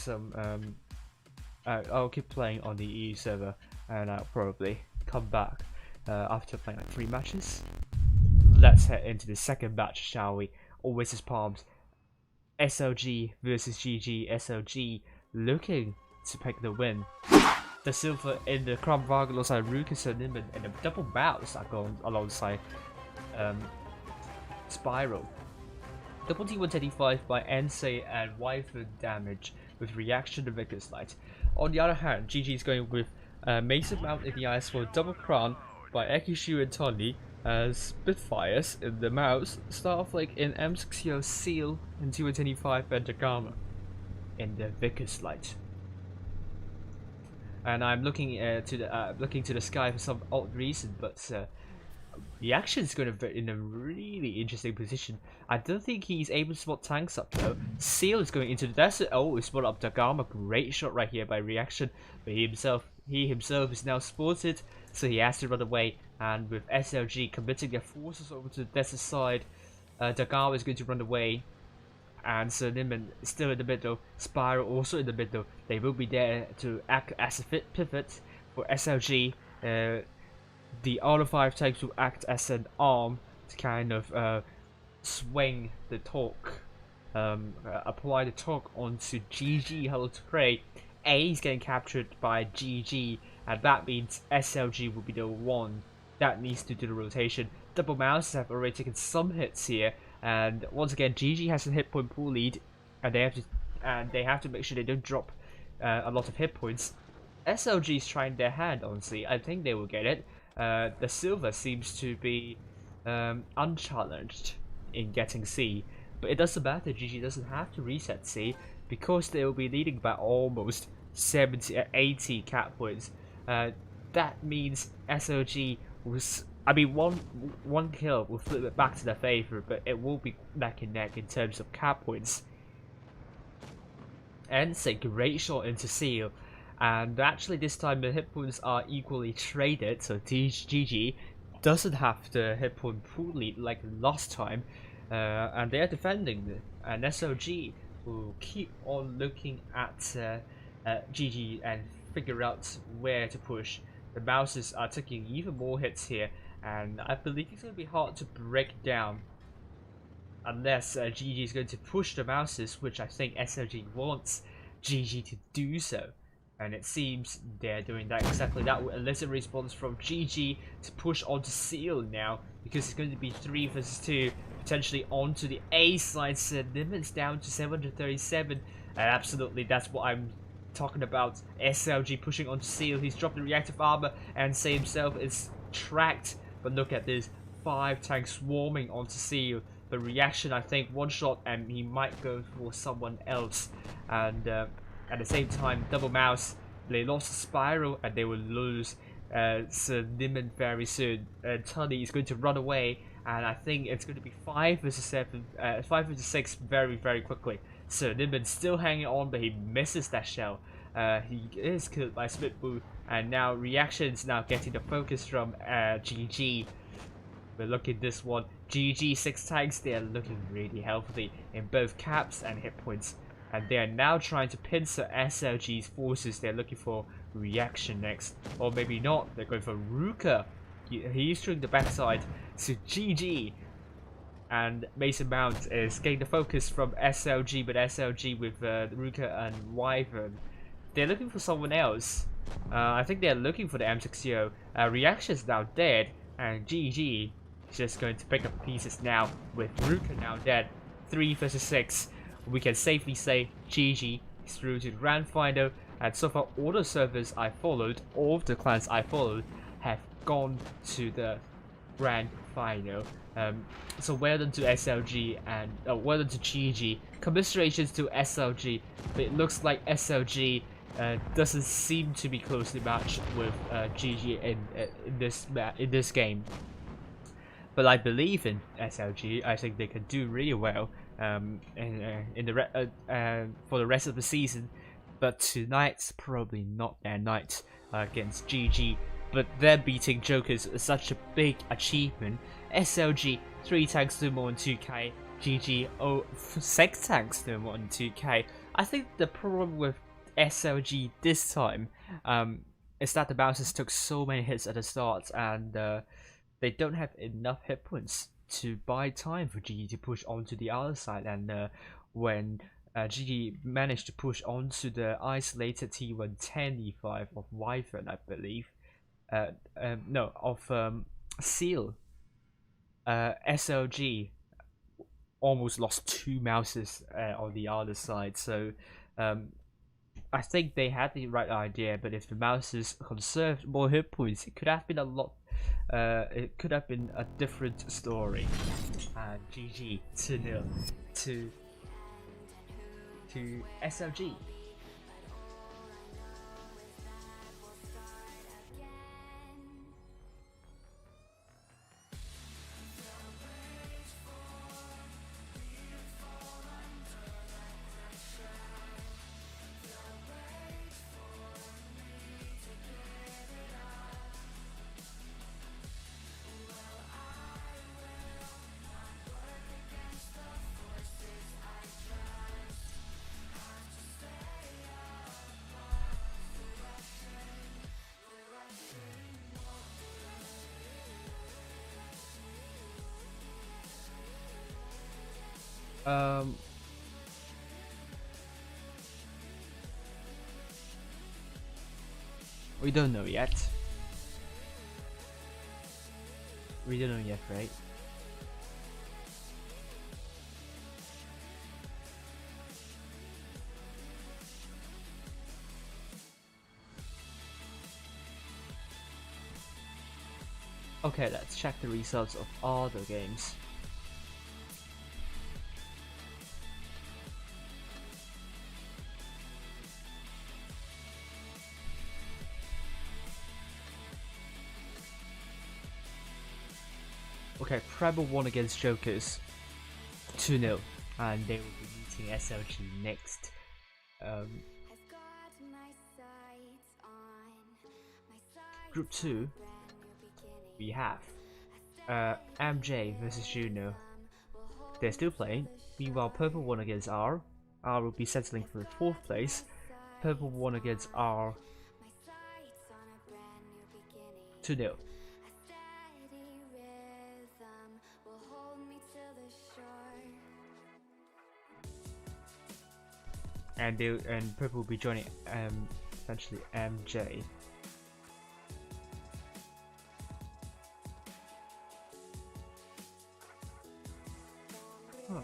S5: I'll keep playing on the EU server, and I'll probably come back after playing like 3 matches. Let's head into the second match, shall we? Oasis Palms, SLG versus GG. SLG looking to pick the win. the silver in the Crown Varg alongside Rukus and Nimbin, and the double mouse are going alongside Spiral. Double T185 by Ensei and Wyvern damage with reaction to Vickers Light. On the other hand, GG is going with Mason Mount in the eyes for double crown by Ekishu and Tony, Spitfires in the mouse, Starflake in M60 Seal and T125 and Dagama in the Vickers Light. And I'm looking to the sky for some odd reason, but Reaction is going to be in a really interesting position. I don't think he's able to spot tanks up though. Seal is going into the desert. Oh, he spotted up Dagama. Great shot right here by Reaction. But he himself is now spotted, so he has to run away. And with SLG committing their forces over to the desert side, Dagama is going to run away. And so Nimbin is still in the middle. Spiral also in the middle. They will be there to act as a pivot for SLG. The other 5 tanks will act as an arm to kind of swing the torque, apply the torque onto GG. Hello to Prey. A is getting captured by GG, and that means SLG will be the one that needs to do the rotation. Double Mouses have already taken some hits here, and once again GG has a hit point pool lead, and they have to make sure they don't drop a lot of hit points. SLG is trying their hand, honestly. I think they will get it. The silver seems to be unchallenged in getting C, but it doesn't matter. GG doesn't have to reset C because they will be leading by almost 70 80 cap points. That means SLG was, I mean, one kill will flip it back to their favor, but it will be neck and neck in terms of cap points. And it's a great shot into Seal. And actually this time the hit points are equally traded, so GG doesn't have the hit point pool lead like last time, and they are defending, and SLG will keep on looking at GG and figure out where to push. The Mouses are taking even more hits here, and I believe it's going to be hard to break down unless GG is going to push the Mouses, which I think SLG wants GG to do so. And it seems they're doing that exactly. That will elicit response from GG to push onto Seal now, because it's going to be 3 versus 2, potentially onto the A side. So Nimbin's down to 737, and absolutely that's what I'm talking about. SLG pushing onto Seal. He's dropped the reactive armor, and Say himself is tracked. But look at this, 5 tanks swarming onto Seal. The Reaction, I think, one shot, and he might go for someone else. And at the same time, Double Mouse, they lost Spiral and they will lose Sir Nimbin very soon. Tully is going to run away, and I think it's going to be 5 versus 6 very, very quickly. Sir Nimbin still hanging on, but he misses that shell. He is killed by Splitboo, and now Reaction is now getting the focus from GG. But look at this one, GG 6 tanks, they are looking really healthy in both caps and hit points. And they are now trying to pincer SLG's forces. They're looking for Reaction next. Or maybe not. They're going for Ruka. He's showing the backside. So GG. And Mason Mount is getting the focus from SLG. But SLG with Ruka and Wyvern, they're looking for someone else. I think they're looking for the M60. Reaction is now dead. And GG is just going to pick up pieces now. With Ruka now dead. 3 versus 6. We can safely say GG is through to the grand final, and so far all the servers I followed, all of the clans I followed, have gone to the grand final. So well done to SLG and well done to GG. Commiserations to SLG, but it looks like SLG doesn't seem to be closely matched with GG in this game. But I believe in SLG. I think they can do really well. For the rest of the season, but tonight's probably not their night against GG. But them beating Jokers is such a big achievement. SLG 3 tanks to more than 2k, GG 6 tanks to more than 2k. I think the problem with SLG this time is that the Mouses took so many hits at the start, and they don't have enough hit points to buy time for GG to push onto the other side. And when GG managed to push onto the isolated T110 E5 of Wyvern, I believe. No, of Seal. SLG almost lost 2 mouses on the other side, so I think they had the right idea, but if the mouses conserved more hit points, it could have been a lot. It could have been a different story. And GG 2-0 to SLG. We don't know yet. We don't know yet, right? Okay, let's check the results of all the games. Okay, Primo won against Jokers 2-0, and they will be meeting SLG next. Group 2, we have MJ versus Juno. They're still playing. Meanwhile, Purple won against R. R will be settling for 4th place. Purple won against R 2-0. And Purple will be joining eventually MJ. Huh.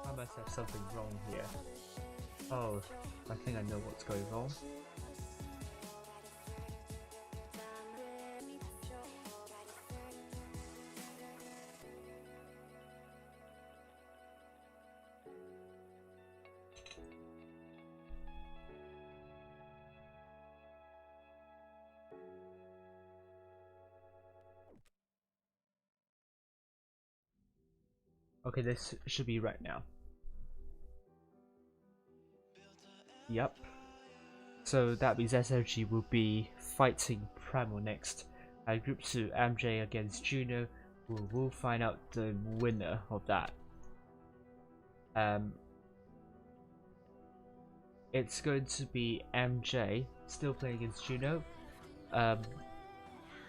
S5: I must have something wrong here. Oh, I think I know what's going on. Okay, this should be right now. Yep. So that means SLG will be fighting Primo next. At Group 2, MJ against Juno. We'll find out the winner of that. It's going to be MJ still playing against Juno.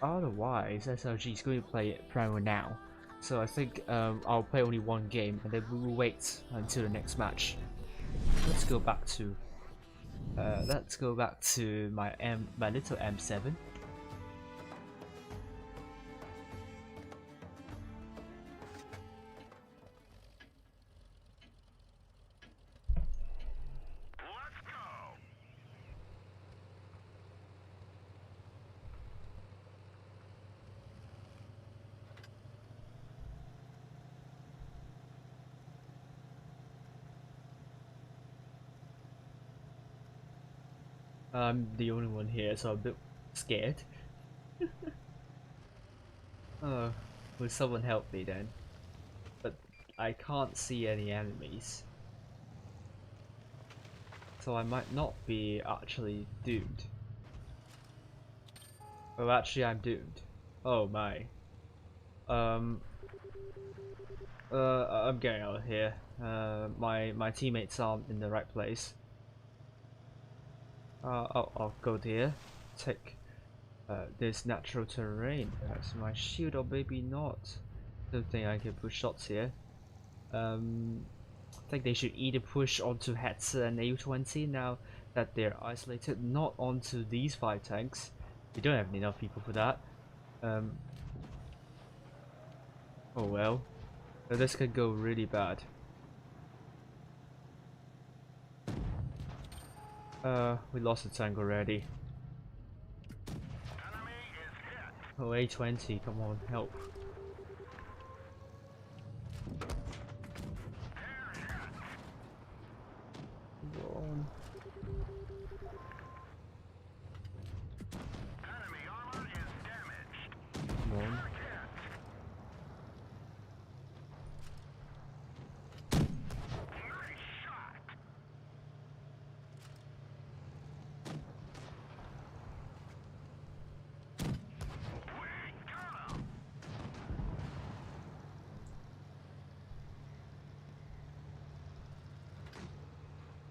S5: Otherwise, SLG is going to play Primo now. So I think I'll play only one game, and then we will wait until the next match. Let's go back to my little M7. I'm the only one here, so I'm a bit scared. Oh, will someone help me then? But I can't see any enemies. So I might not be actually doomed. Oh, actually I'm doomed. Oh my. I'm getting out of here. My teammates aren't in the right place. I'll go there, take this natural terrain as my shield, or maybe not. Don't think I can put shots here. think they should either push onto Hetzer and AU-20 now that they're isolated, not onto these 5 tanks. We don't have enough people for that. Oh well. So this could go really bad. We lost a tank already. Oh, A20, come on, help. Come on. Come on.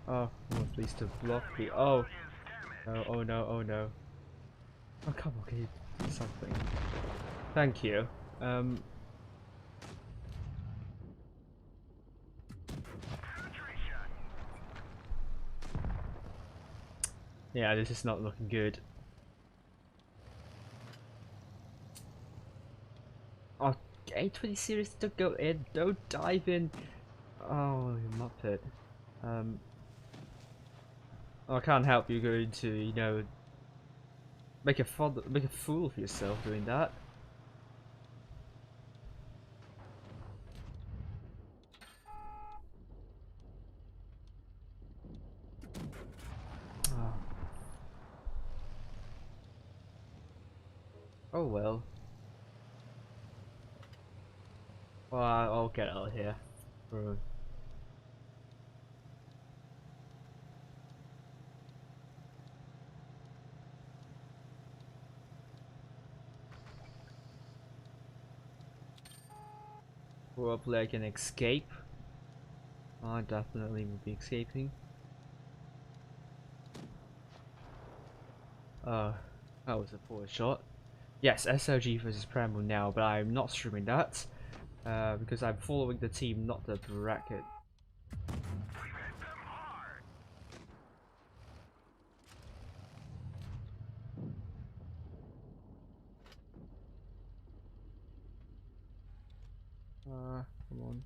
S5: Oh, no, please to block me. Oh! No, oh no, oh no. Oh, come on, can you do something? Thank you. Yeah, this is not looking good. Oh, A20 series, don't go in, don't dive in. Oh, you muppet. I can't help you going to, you know, make a fool of yourself doing that. Oh, oh well. Well, I'll get out of here. Bro. Probably I can escape. I definitely will be escaping. That was a poor shot. Yes, SLG versus Primo now, but I'm not streaming that. Because I'm following the team, not the bracket. Come on.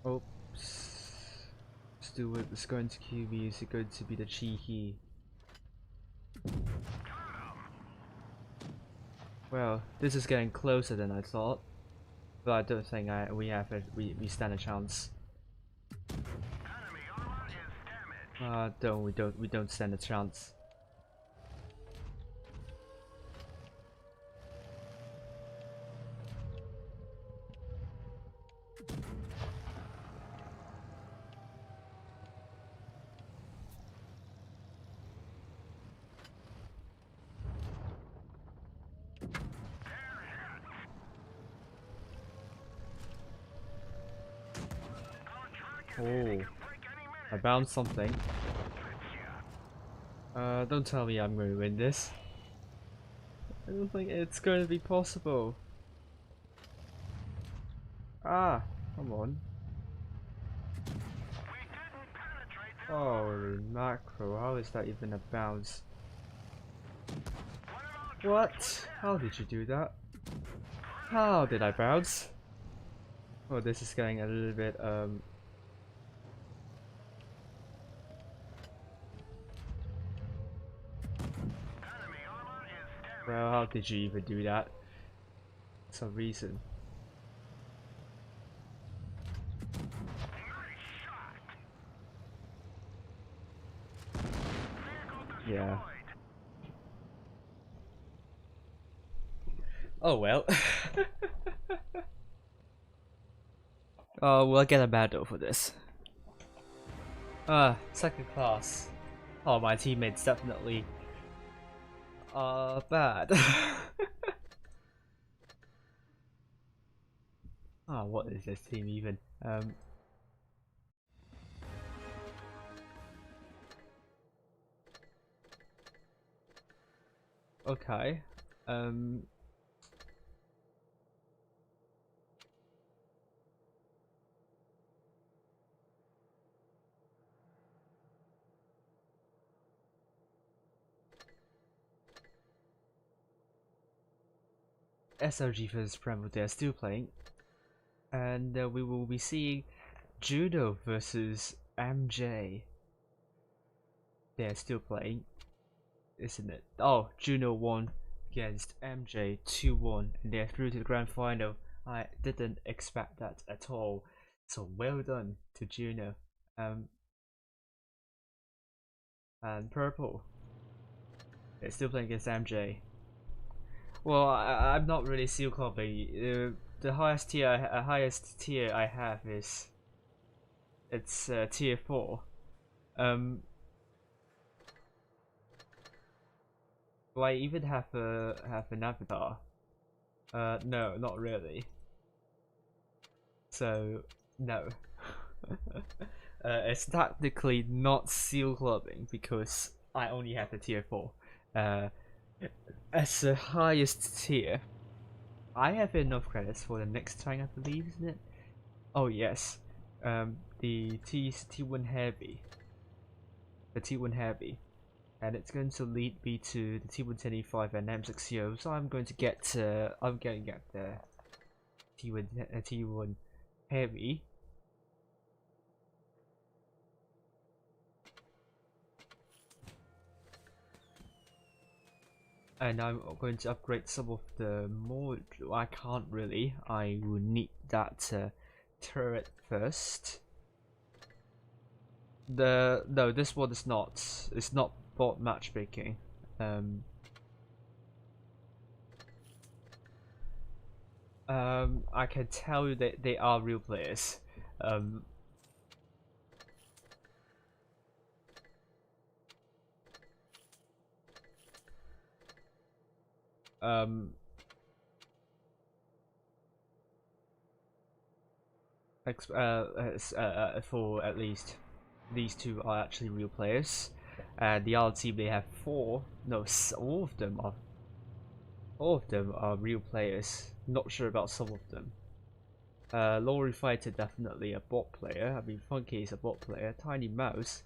S5: Oops. Let's do it. It's going to QB. Is it going to be the cheeky? Well, this is getting closer than I thought, but I don't think we stand a chance. We don't stand a chance. Oh, I bounced something. Don't tell me I'm going to win this. I don't think it's going to be possible. Ah, come on. Holy macro, how is that even a bounce? What? How did you do that? How did I bounce? Oh, this is getting a little bit, well, how did you even do that? For some reason. Yeah. Oh well. Oh, we'll get a medal for this. Second class. Oh, my teammates definitely bad. Oh, what is this team even? Okay. SLG versus Primo, they are still playing, and we will be seeing Juno versus MJ. They are still playing, isn't it? Oh, Juno won against MJ 2-1, and they are through to the grand final. I didn't expect that at all, so well done to Juno. And Purple, they're still playing against MJ. Well, I'm not really seal clubbing. The highest tier I have is tier 4. Do I even have an avatar? No, not really. So no. It's technically not seal clubbing because I only have the tier 4. As the highest tier, I have enough credits for the next time, I believe, isn't it? Oh yes, the T1 heavy, and it's going to lead me to the T110E5 and M6CO. So I'm going to get the T1 heavy. And I'm going to upgrade some of the more. I can't really. I will need that turret first. No, this one is not. It's not bot matchmaking. I can tell you that they are real players. For at least these two are actually real players, and the other team, they have 4. No, all of them are real players. Not sure about some of them. Lorry Fighter, definitely a bot player. I mean, Funky is a bot player. Tiny Mouse.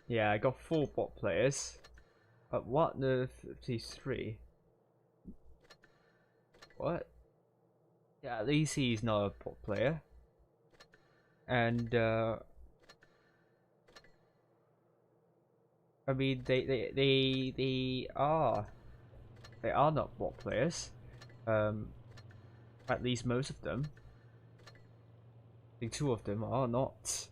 S5: Yeah, I got 4 bot players. What nerf 53? What? Yeah, at least he's not a bot player. And I mean, they are not bot players. At least most of them. I think 2 of them are not.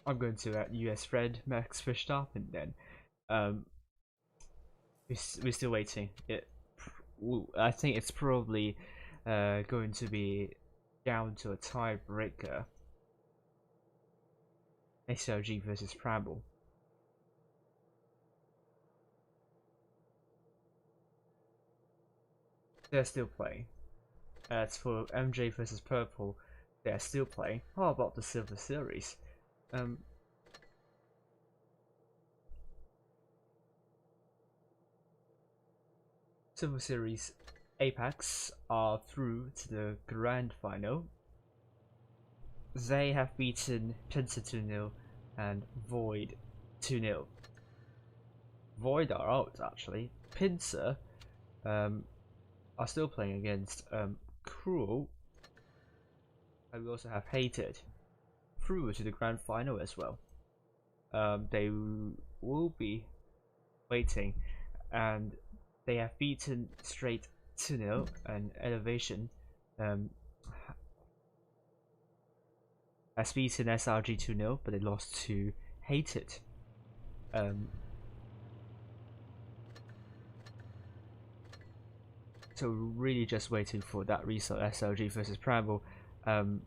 S5: I'm going to add US Fred, Max Verstappen then. We're still waiting. I think it's probably going to be down to a tiebreaker. SLG versus Primo. They're still playing. As for MJ versus Purple, they're still playing. How about the Silver Series? Silver Series Apex are through to the grand final. They have beaten Pincer 2-0 and Void 2-0. Void are out actually. Pincer are still playing against Cruel. And we also have Hated through to the grand final as well. They will be waiting, and they have beaten Straight 2-0 and Elevation has beaten SRG 2-0, but they lost to Hated. So really just waiting for that result, SLG versus Primo. 10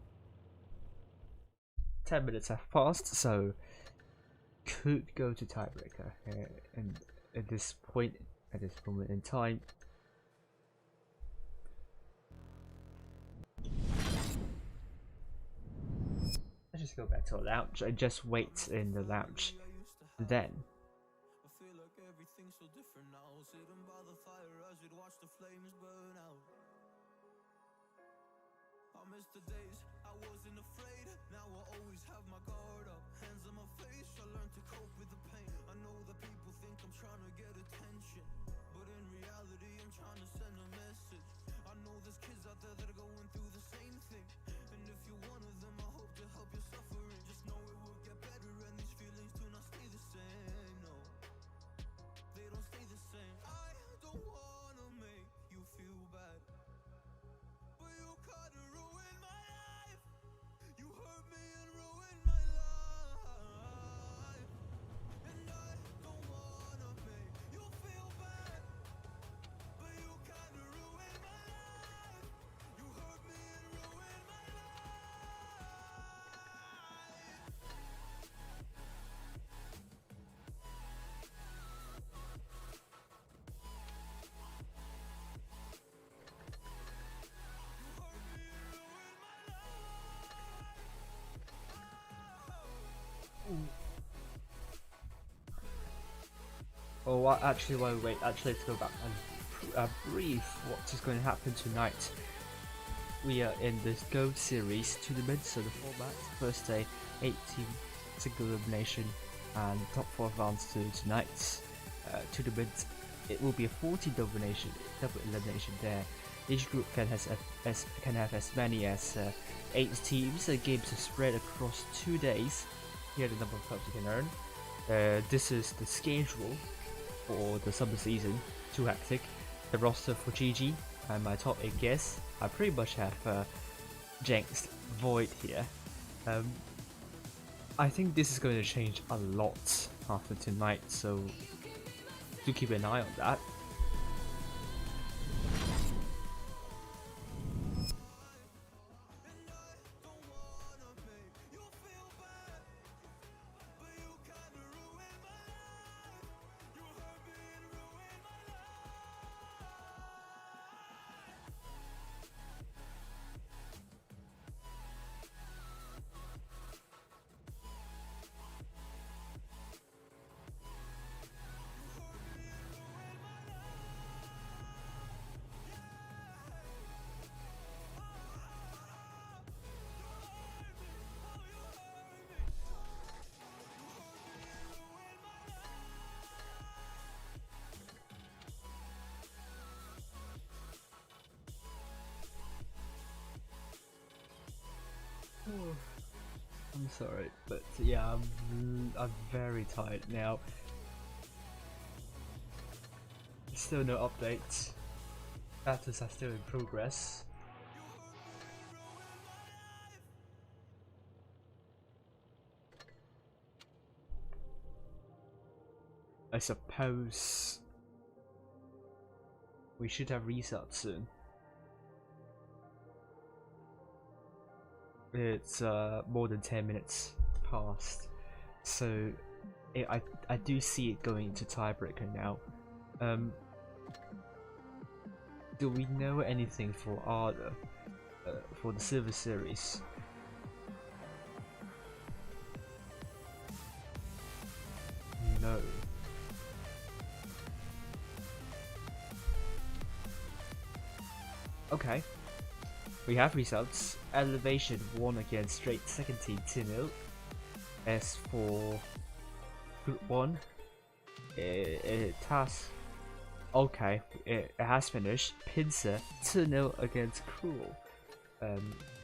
S5: minutes have passed, so could go to tiebreaker and at this moment in time. Let's just go back to the lounge and just wait in the lounge. Then
S3: I feel like everything's so different now. Sitting by the fire as we'd watch the flames burn out. miss the days I wasn't afraid. Now I always have my guard up, hands on my face. I learned to cope with the pain. I know that people think I'm trying to get attention, but in reality I'm trying to send a message. I know there's kids out there that are going through the same thing, and if you're one of them, I hope to help your suffering. Just know it will get better, and these feelings do not stay the same. No, they don't stay the same. I don't wanna make you feel bad, but you kinda ruined my life. You hurt me and ruined my life, and I don't wanna make you feel bad, but you kinda ruined my life. You hurt me and ruined my life.
S5: Oh, well, actually, wait, actually, let's go back and brief what is going to happen tonight. We are in this Gold Series tournament, so the format, first day, 8-team single elimination, and top 4 advance to tonight's tournament. It will be a 14 double elimination there. Each group can have as many as 8 teams. The games are spread across 2 days. Here are the number of clubs you can earn. This is the schedule for the summer season. Too hectic. The roster for GG and my top 8 guests. I pretty much have jinxed Void here. I think this is going to change a lot after tonight, so do keep an eye on that. I'm sorry, but yeah, I'm very tired now. Still no updates. Battles are still in progress. I suppose we should have restarts soon. It's more than 10 minutes past, so I do see it going into tiebreaker now. Do we know anything for ARWV for the Silver Series? No. Okay. We have results. Elevation won against straight second team 2-0. As for Group 1, it has... Okay, it has finished. Pincer 2-0 against Cruel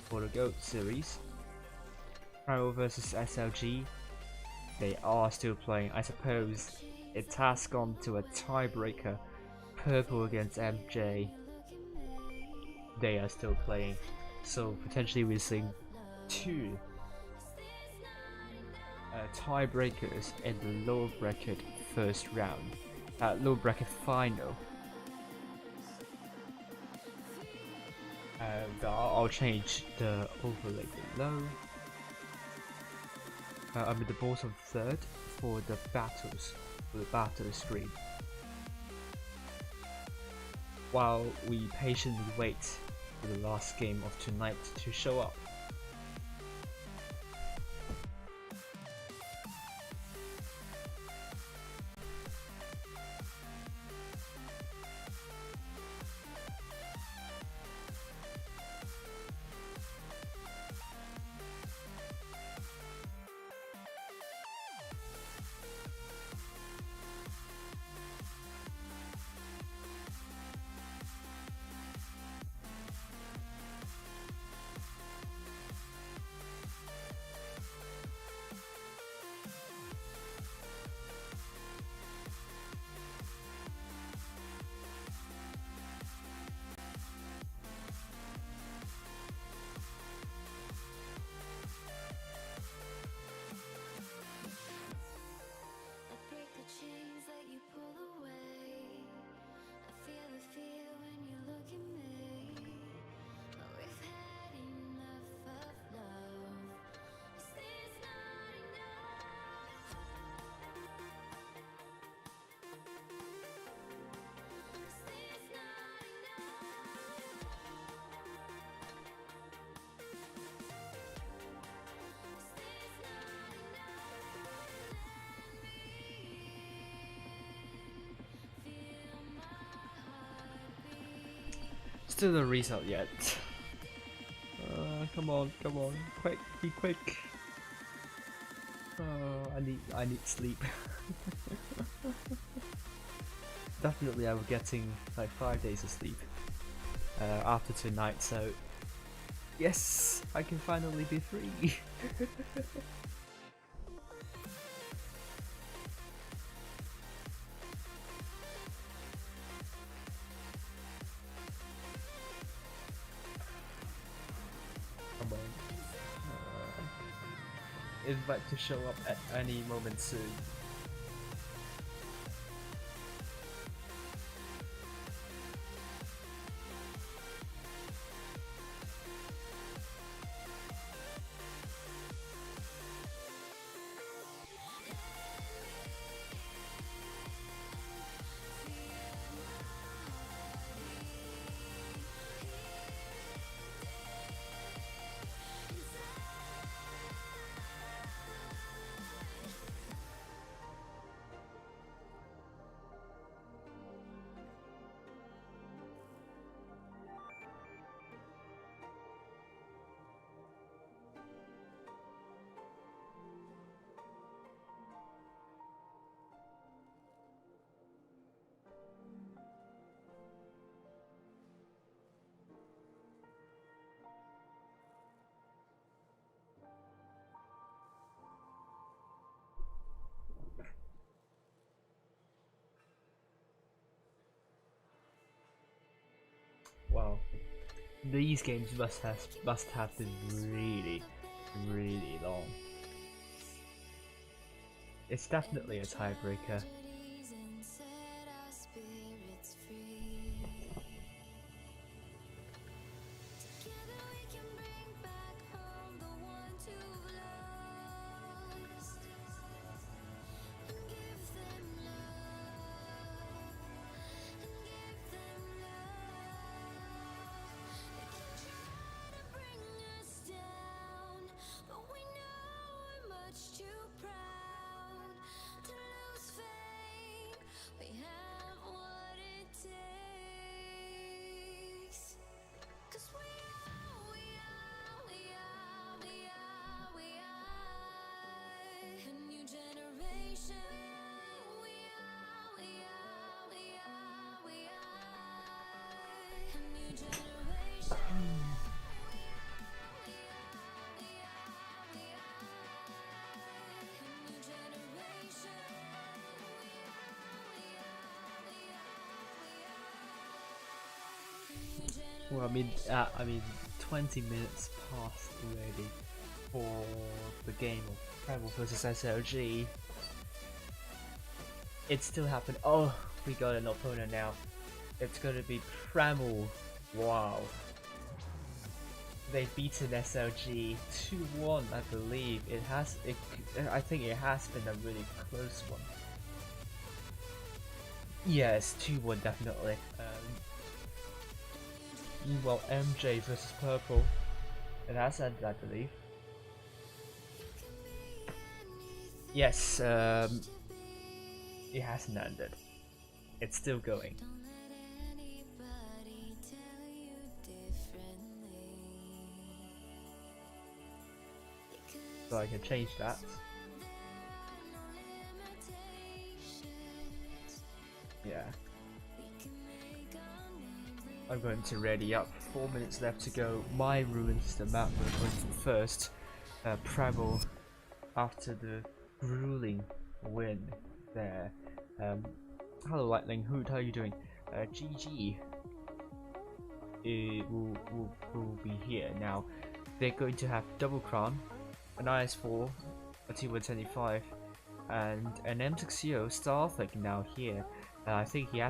S5: for the GOAT series. Primo versus SLG. They are still playing. I suppose it has gone to a tiebreaker. Purple against MJ. They are still playing, so potentially we're seeing 2 tiebreakers in the lower bracket first round, lower bracket final. And I'll change the overlay below. I'm in the bottom third for the battles, for the battle screen. While we patiently wait for the last game of tonight to show up. Still no result yet. Come on, quick, be quick. I need sleep. Definitely, I was getting like 5 days of sleep after tonight, so yes, I can finally be free. Come on. Invite to show up at any moment soon. Wow, these games must have been really long. It's definitely a tiebreaker. Well, I mean, 20 minutes passed already for the game of Primo versus SLG. It still happened. Oh, we got an opponent now. It's gonna be Primo. Wow. They've beaten SLG 2-1, I believe. I think it has been a really close one. Yes, 2-1 definitely. Meanwhile, MJ versus Purple. It has ended, I believe. Yes, it hasn't ended. It's still going. So I can change that. Yeah. I'm going to ready up. 4 minutes left to go. My ruins the map. We're going to first. Primo after the grueling win there. Hello Lightning Hood, how are you doing? GG will be here now. They're going to have double crown, an IS4, a T125, and an M60 Starthing now here. I think he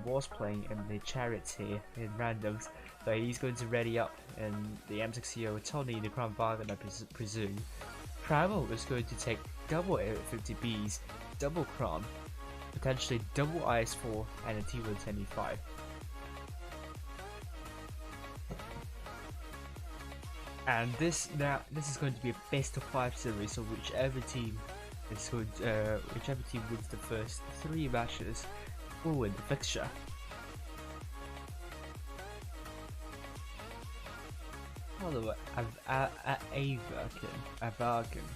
S5: was playing in the chariots here in randoms, but he's going to ready up in the M60 Tony the Crown Bargain, I presume. Primo is going to take double 50Bs, double crown, potentially double IS4 and a T125. And this is going to be a best of 5 series, so whichever team wins the first 3 matches will win the fixture. Hello, Avarkin.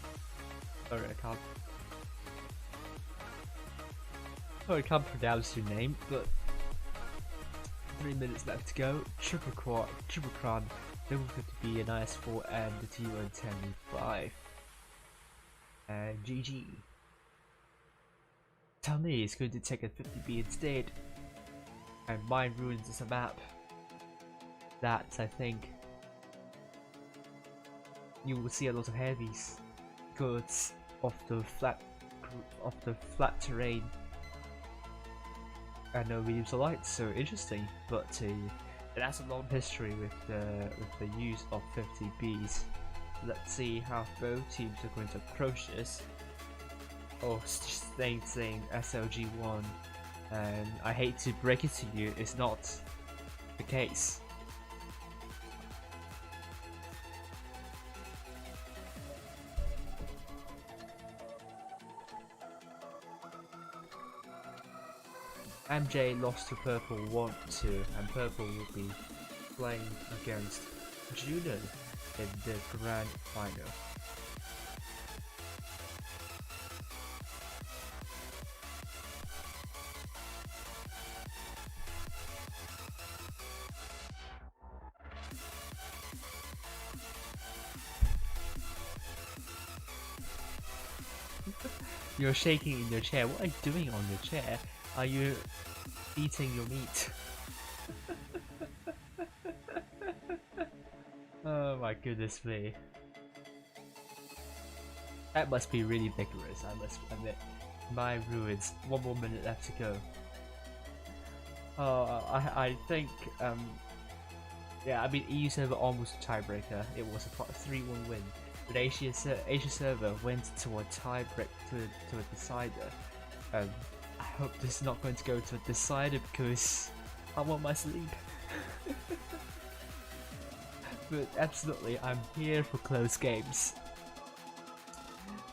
S5: Sorry, I can't pronounce your name, but 3 minutes left to go. Triple Crown, looking to be an IS4 and the T110V5. And GG. Tony is going to take a 50B instead. And Mine Ruins is a map that I think you will see a lot of heavies because of the flat terrain. I know mediums are light, so interesting, but it has a long history with the use of 50Bs. Let's see how both teams are going to approach this. Oh, same thing, SLG1, and I hate to break it to you, it's not the case. MJ lost to Purple 1-2, and Purple will be playing against Juno in the Grand Final. You're shaking in your chair. What are you doing on your chair? Are you eating your meat? Oh my goodness me. That must be really vigorous, I must admit. My ruins. 1 more minute left to go. I think, yeah, I mean, EU server almost a tiebreaker. It was a 3-1 win. But Asia server went to a tiebreak to a decider. I hope this is not going to go to a decider because I want my sleep. But absolutely, I'm here for close games.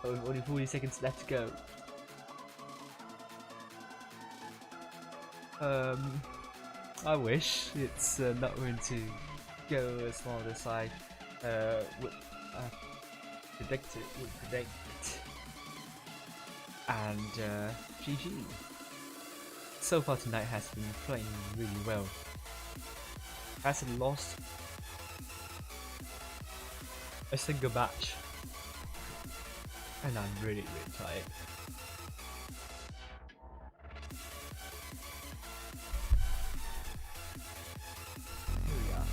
S5: Oh, only 40 seconds left to go. I wish it's not going to go as long as I would predict. And GG. So far tonight has been playing really well. Hasn't lost a single match. And I'm really tired. Here we are.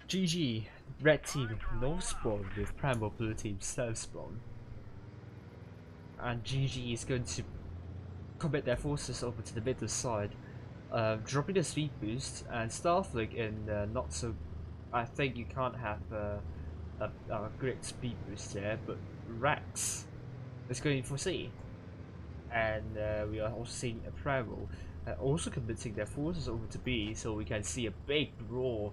S5: GG, red team no spawn with Primo, blue team self spawn. And GG is going to commit their forces over to the middle side, dropping the speed boost and Starflick in not so. I think you can't have a great speed boost there, but Rex is going for C. And we are also seeing a Primo also committing their forces over to B, so we can see a big roar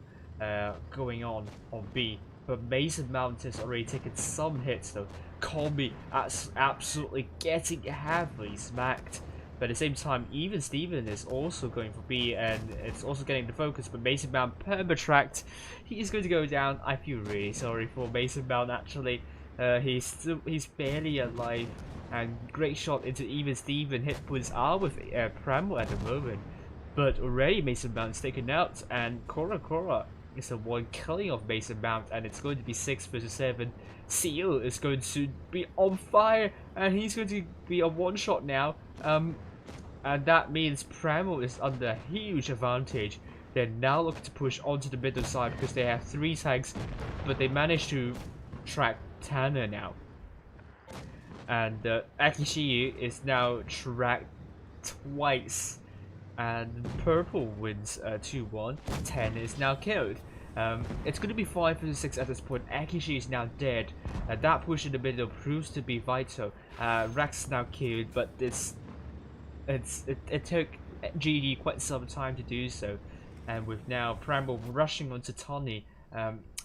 S5: going on B, but Mason Mount has already taken some hits though. Colby absolutely getting heavily smacked, but at the same time even Steven is also going for B and it's also getting the focus, but Mason Mount perma-tracked. He's going to go down. I feel really sorry for Mason Mount actually. He's barely alive, and great shot into even Steven. Hit points are with Primo at the moment, but already Mason Mount's taken out, and Cora is the one killing of Mason Mount, and it's going to be 6 versus 7. Seal is going to be on fire, and he's going to be a one-shot now. And that means Primo is under a huge advantage. They're now looking to push onto the middle side because they have 3 tanks, but they managed to track Tanner now. And Akishiyu is now tracked twice. And Purple wins 2-1. 10 is now killed. It's going to be 5 versus 6 at this point. Akishi is now dead. That push in the middle proves to be vital. Rex is now killed, but it took GG quite some time to do so, and with now Primo rushing onto Tony,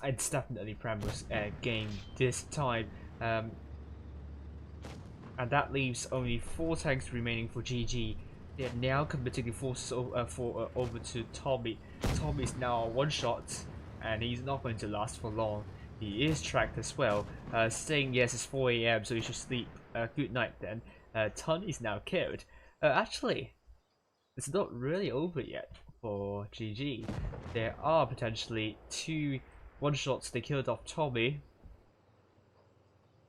S5: it's definitely Primo's game this time, and that leaves only 4 tanks remaining for GG. They're now committing the forces over to Tommy. Tommy's now one shot, and he's not going to last for long. He is tracked as well, saying yes, it's 4 AM, so you should sleep. Good night then. Tony's now killed. Actually, it's not really over yet for GG. There are potentially 2 one-shots. They killed off Tommy.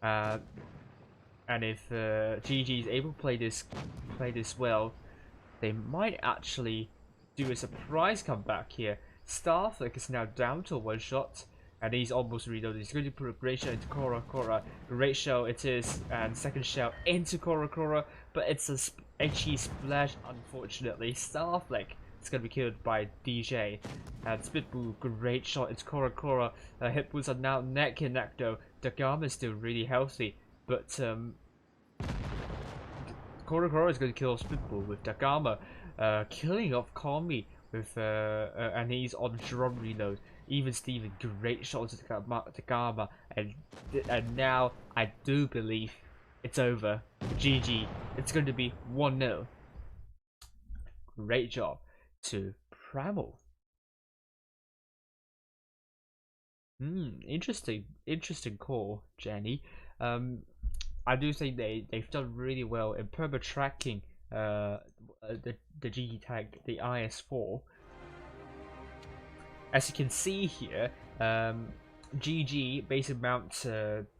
S5: And if GG is able to play this well, they might actually do a surprise comeback here. Starflick is now down to a one-shot, and he's almost reloaded. He's going to put a great shell into Cora. Great shell it is, and second shell into Cora, but it's a HE splash, unfortunately. Starflick is going to be killed by DJ, and Spitboo, great shot into Cora. Hit points are now neck and neck though. Dagama is still really healthy, but Cora is going to kill Spitball with Dagama, killing off Kami with and he's on drum reload. Even Steven, great shot to Dagama, and now I do believe it's over. GG. It's going to be 1-0. Great job to Primo. Interesting call, Jenny. I do think they've done really well in perma tracking the GG tank, the IS4. As you can see here, GG basic mount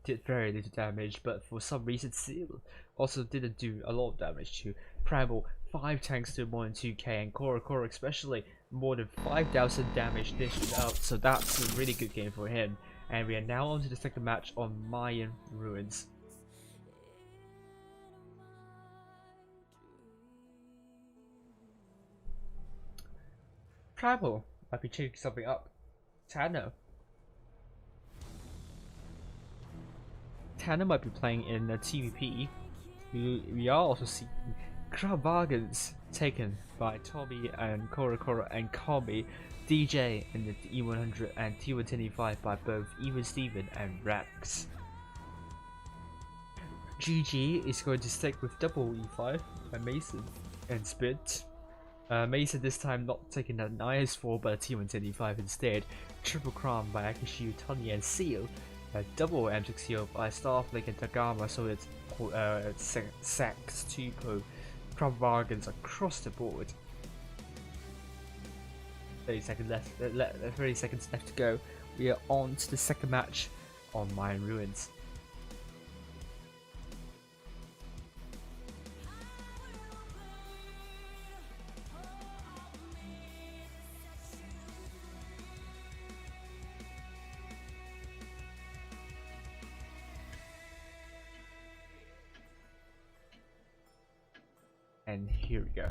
S5: did very little damage, but for some reason Seal also didn't do a lot of damage to Primo. 5 tanks to more than 2k, and Cora especially more than 5,000 damage dished out, so that's a really good game for him. And we are now on to the second match on Mayan Ruins. Primo might be changing something up. Tano might be playing in a TVP. We are also seeing crab bargains taken by Tommy and Cora and Kami, DJ in the E100 and T125 by both Even Steven and Rex. GG is going to stick with double E5 by Mason and Spit. Mason this time not taking an IS4 but a T125 instead. Triple Crown by Akishu, Tony and Seal. Double M6 by Starflick and Dagama, so it's Sax 2-po. Crab bargains across the board. 30 seconds left. 30 seconds left to go. We are on to the second match on Mayan Ruins. And here we go.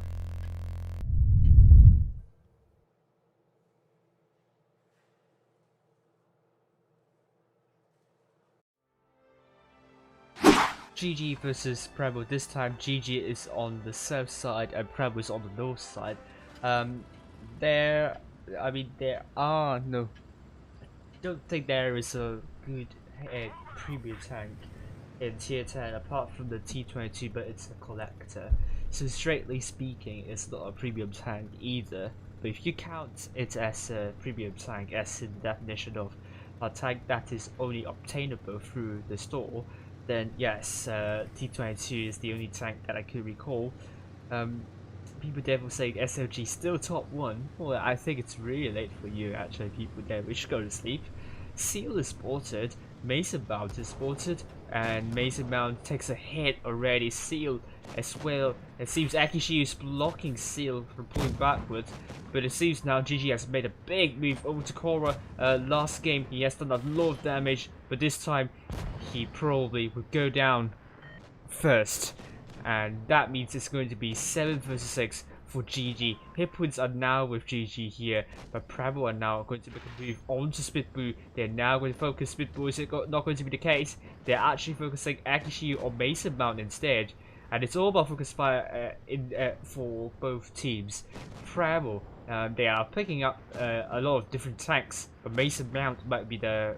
S5: GG versus Primo. This time GG is on the south side and Primo is on the north side. There are no. I don't think there is a good premium tank in tier 10 apart from the T22, but it's a collector. So straightly speaking, it's not a premium tank either. But if you count it as a premium tank, as in the definition of a tank that is only obtainable through the store, then yes, T22 is the only tank that I could recall. People there will say SLG still top 1. Well, I think it's really late for you actually, people there. We should go to sleep. Seal is spotted, Mason Mount is spotted, and Mason Mount takes a hit already. Seal as well. It seems Akishi is blocking Seal from pulling backwards, but it seems now GG has made a big move over to Cora. Last game he has done a lot of damage, but this time he probably would go down first, and that means it's going to be 7 versus 6 for GG. Hit points are now with GG here, but Primo are now going to make a move onto Spitboo. They're now going to focus Spitboo. Is it not going to be the case? They're actually focusing Akishi or Mason Mount instead. and it's all about focus fire for both teams. Primo, they are picking up a lot of different tanks, but Mason Mount might be their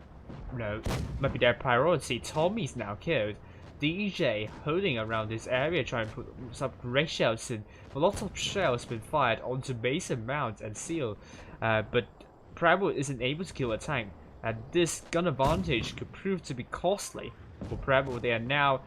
S5: priority. Tommy's now killed. DJ holding around this area, trying to put some great shells in. A lot of shells been fired onto Mason Mount and Seal, but Primo isn't able to kill a tank, and this gun advantage could prove to be costly for Primo. They are now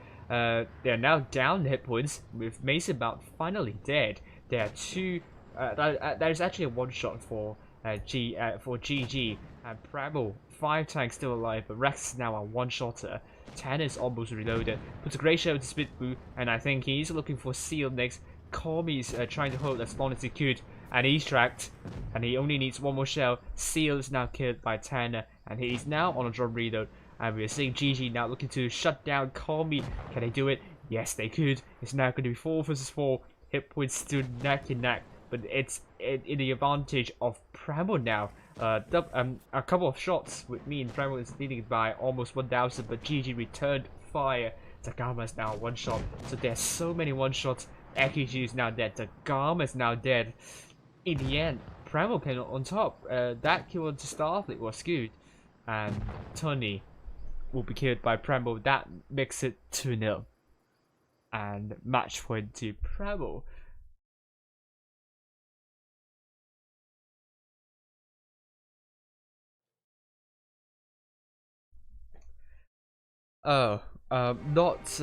S5: down hit points with Mason Mount finally dead. There are two. There's actually a one shot for GG, and Primo 5 tanks still alive, but Rex is now a one shotter. 10 is almost reloaded. Puts a great shell to Spit Boo, and I think he's looking for Seal next. Cormy's trying to hold as long as he could, and he's tracked, and he only needs one more shell. Seal is now killed by Tanner, and he's now on a drop reload. And we're seeing GG now looking to shut down Cormy. Can they do it? Yes, they could. It's now going to be 4 versus 4. Hit points still neck and neck, but it's in the advantage of Primo now. A couple of shots would mean Primo is leading by almost 1,000, but GG returned fire. Tagama is now one shot, so there's so many one shots. AKG is now dead. Tagama is now dead. In the end, Primo came on top. That kill onto Starfleet was good, and Tony will be killed by Primo. That makes it 2-0, and match point to Primo. Oh, not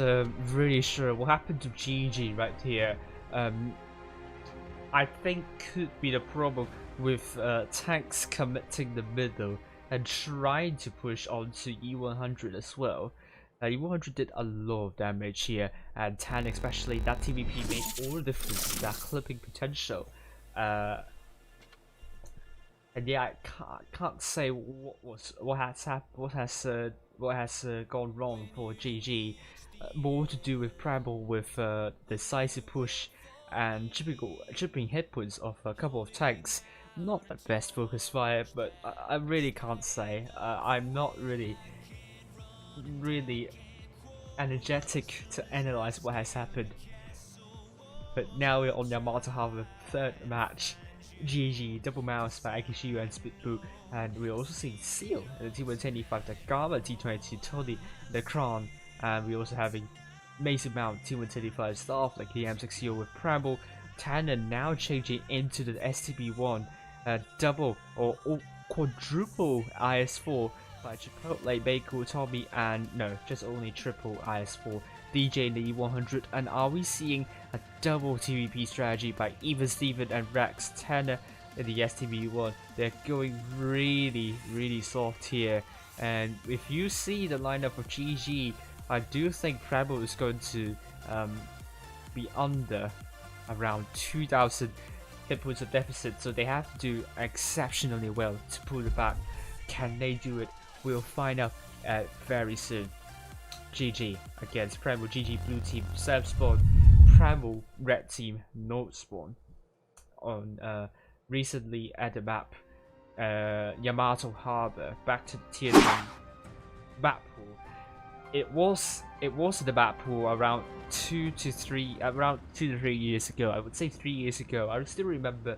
S5: really sure what happened to GG right here. I think could be the problem with tanks committing the middle and trying to push onto E100 as well. E100 did a lot of damage here, and Tan especially, that TVP made all the difference in that clipping potential. And yeah, I can't say what has gone wrong for GG. More to do with Primo with decisive push and chipping hit points of a couple of tanks. Not the best focus fire, but I really can't say. I'm not really energetic to analyze what has happened. But now we're on Yamato Harbor third match. GG, double mouse by Akishiyu and Spitboo, and we're also seeing Seal and the T125, Tagama, T22, Tony, the Kron, and we're also having Mason Mount, T125 staff like the M60 with Primo. Tanner now changing into the STB1, double or quadruple IS4 by Chipotle, Baku, Tommy, and no, just only triple IS4. DJ in the E100, and are we seeing a double TVP strategy by even Steven and Rex Tanner in the STB1? They're going really soft here, and if you see the lineup of GG, I do think Primo is going to be under around 2,000 hit points of deficit, so they have to do exceptionally well to pull it back. Can they do it? We'll find out very soon. GG against Primo. GG blue team self spawn, Primo red team no spawn on recently at the map Yamato Harbor. Back to the tier 2 map pool. It was in the map pool around 2 to 3 years ago. I would say 3 years ago. I still remember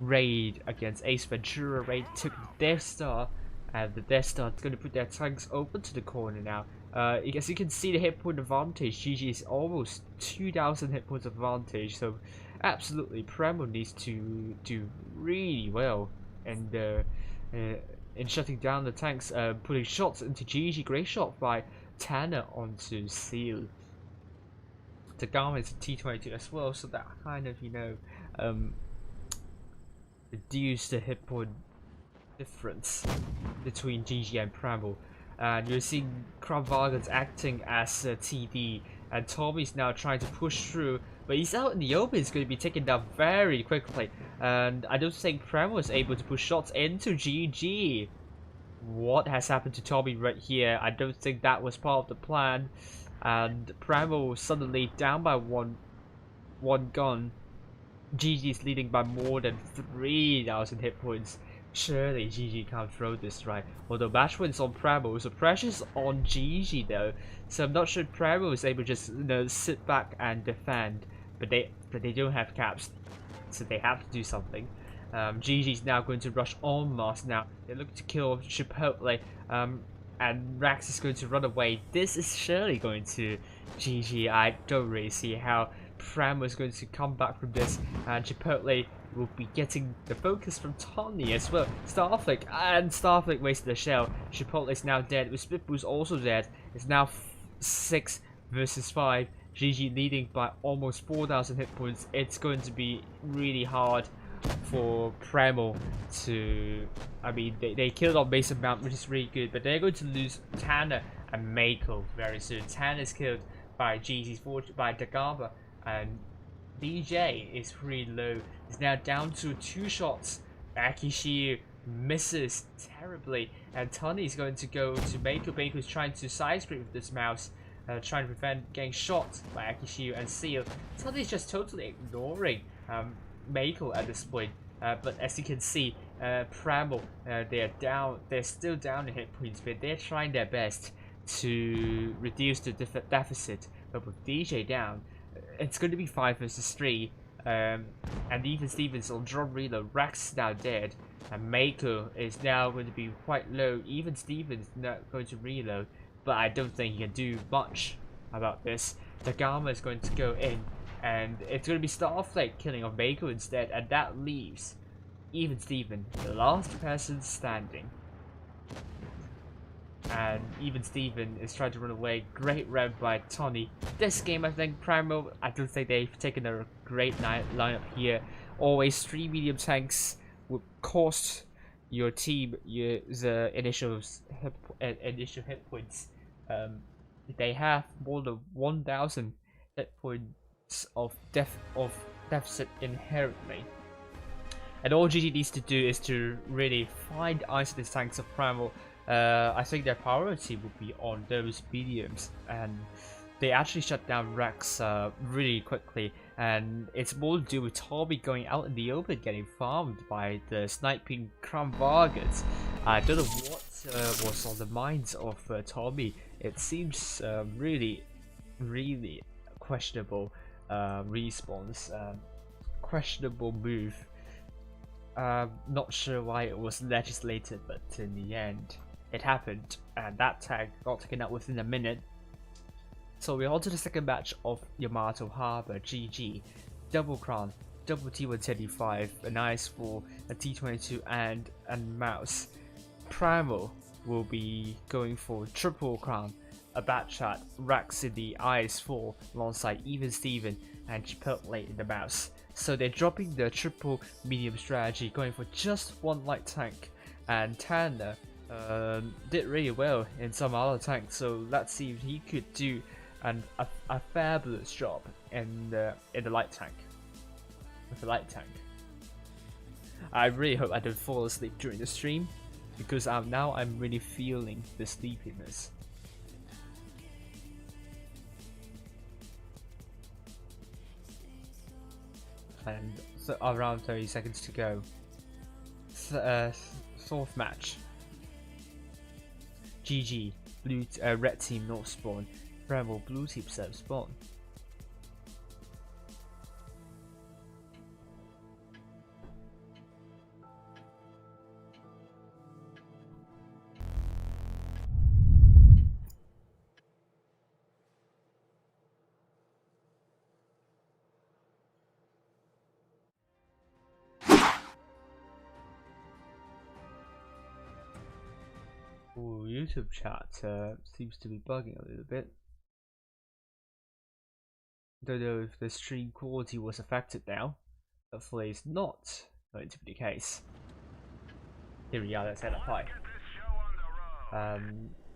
S5: raid against Ace Ventura. Raid took Death Star, and the Death Star is going to put their tanks open to the corner now. As you can see, the hit point advantage, GG is almost 2,000 hit points advantage, so absolutely Primo needs to do really well and in shutting down the tanks, putting shots into GG. Great shot by Tanner onto Seal. Tagama is a T22 as well, so that kind of, you know, reduced the hit point difference between GG and Primo. And you're seeing Kravagans acting as a TD, and Tommy's now trying to push through, but he's out in the open. He's going to be taken down very quickly, and I don't think Primo is able to push shots into GG. What has happened to Tommy right here? I don't think that was part of the plan, and Primo suddenly down by one gun. GG is leading by more than 3,000 hit points. Surely GG can't throw this right. Although match wins on Primo, so pressure's on GG though. So I'm not sure Primo is able to just sit back and defend, but they don't have caps, so they have to do something. GG's now going to rush on Mars now. They look to kill Chipotle, and Rex is going to run away. This is surely going to GG. I don't really see how Primo is going to come back from this, and Chipotle will be getting the focus from Tony as well. Starflake wasted the shell. Chipotle is now dead, with Spitbull's also dead. It's now 6 versus 5. GG leading by almost 4,000 hit points. It's going to be really hard for Primo to... I mean, they killed off Mason Mount, which is really good, but they're going to lose Tanner and Mako very soon. Tanner is killed by GG's fortune, by Dagama, and DJ is pretty low. He's now down to 2 shots. Akishiu misses terribly, and Tony is going to go to Mako. Mako is trying to side scrape with this mouse, trying to prevent getting shot by Akishiu and Seal. Tony is just totally ignoring Mako at this point. But as you can see, Primo, they're still down in hit points, but they're trying their best to reduce the deficit. But with DJ down, it's going to be 5 versus 3, and even Stevens will drop reload. Rex is now dead, and Mako is now going to be quite low. Even Stevens not going to reload, but I don't think he can do much about this. Dagama is going to go in, and it's going to be Starflake killing off Mako instead, and that leaves even Steven, the last person standing. And even Steven is trying to run away. Great rev by Tony. This game, I think Primo, I don't think they've taken a great lineup here. Always 3 medium tanks would cost your team the initial hit points. They have more than 1,000 hit points of deficit inherently. And all GG needs to do is to really find isolated tanks of Primo. I think their priority would be on those mediums, and they actually shut down Rex really quickly, and it's more to do with Tommy going out in the open getting farmed by the sniping Crown Vargas. I don't know what was on the minds of Tommy. It seems really questionable response, questionable move. Not sure why it was legislated, but in the end it happened, and that tag got taken out within a minute. So we're on to the second match of Yamato Harbor. GG, double crown, double T135, an IS-4, a T22, and a mouse. Primo will be going for triple crown, a Batchat, Rex in the IS-4 alongside even Steven and Chipotle in the mouse. So they're dropping the triple medium strategy, going for just 1 light tank, and Tanner did really well in some other tanks, so let's see if he could do a fabulous job in the light tank. With the light tank, I really hope I don't fall asleep during the stream, because now I'm really feeling the sleepiness. And so around 30 seconds to go. Fourth match. GG, red team north spawn, Primo blue team south spawn. Ooh, YouTube chat seems to be bugging a little bit. Don't know if the stream quality was affected now. Hopefully it's not going to be the case. Here we are, let's head up high.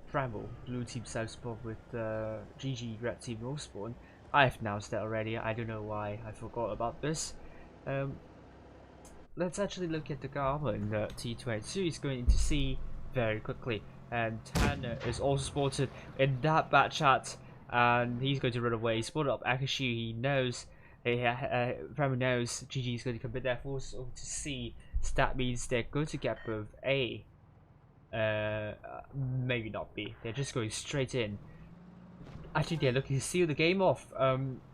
S5: Primo, blue team south spawn with GG red team north spawn. I've announced that already, I don't know why I forgot about this. Let's actually look at the Garma in the T22. He's going to see very quickly, and Tanner is also spotted in that bad chat, and he's going to run away. He spotted up Akishiu. He knows Primo knows GG is going to commit their force over to C, so that means they're going to get both A. Maybe not B. They're just going straight in. Actually, they're looking to seal the game off.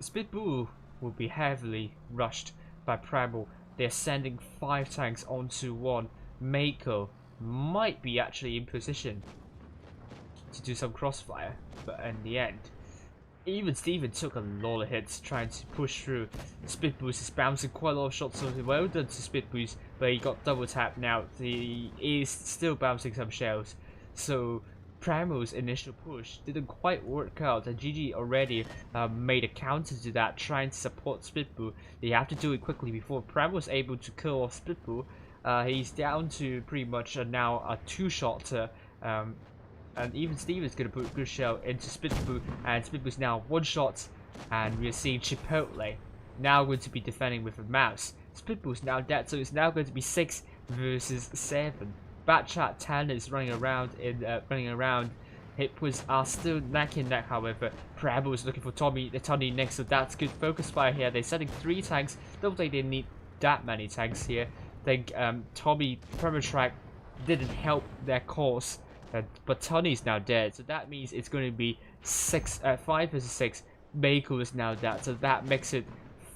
S5: Spitbull will be heavily rushed by Primo. They're sending 5 tanks onto 1. Mako might be actually in position to do some crossfire, but in the end, even Steven took a lot of hits trying to push through. Spitboost is bouncing quite a lot of shots, so well done to Spitboost, but he got double tapped now. He is still bouncing some shells, so Primo's initial push didn't quite work out, and GG already made a counter to that, trying to support Spitbull. They have to do it quickly before Primo was able to kill off Spitbull. He's down to pretty much now a 2-shot, and even Steven's going to put a good shell into Spitbull, and Spitbull's now 1-shot, and we're seeing Chipotle now going to be defending with a mouse. Spitbull's now dead, so it's now going to be 6 versus 7. Batchat 10 is running around. Hipwas are still neck and neck, however. Primo is looking for Tommy next, so that's good focus fire here. They're sending 3 tanks. Don't think they need that many tanks here. I think Tommy Permatrack didn't help their cause, but Tony's now dead, so that means it's going to be 5 versus 6. Mako is now dead, so that makes it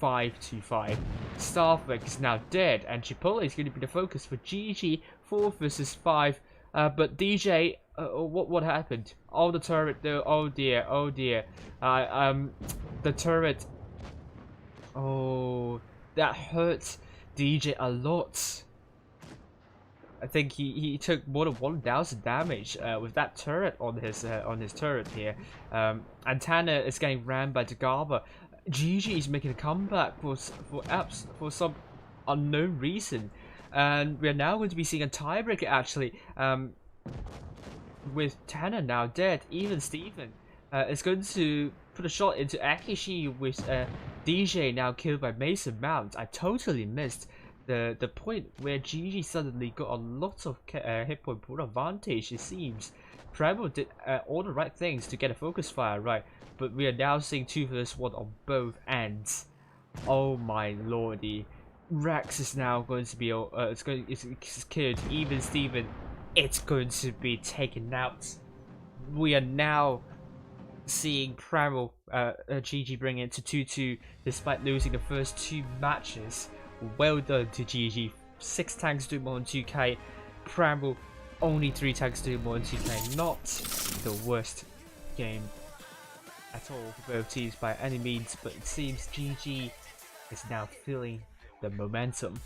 S5: 5-5. Starfleck is now dead, and Chipotle is going to be the focus for GG. 4 versus 5. But DJ, what happened? Oh, the turret though. Oh dear, oh dear. The turret. Oh, that hurts DJ a lot. I think he took more than 1,000 damage with that turret on his turret here. Antenna is getting rammed by Dagaba. GG is making a comeback for some unknown reason, and we're now going to be seeing a tiebreaker actually. With Tanner now dead, even Steven is going to put a shot into Akishi with DJ now killed by Mason Mount. I totally missed the point where GG suddenly got a lot of hit point advantage. It seems Primo did all the right things to get a focus fire right, but we are now seeing 2 versus 1 on both ends. Oh my lordy. Rex is now going to be it's killed. Even Steven, it's going to be taken out. We are now seeing Primo GG bring it to 2-2 despite losing the first 2 matches. Well done to GG. 6 tanks doing more than 2k. Primo only 3 tanks doing more than 2k. Not the worst game at all for both teams by any means, but it seems GG is now feeling the momentum.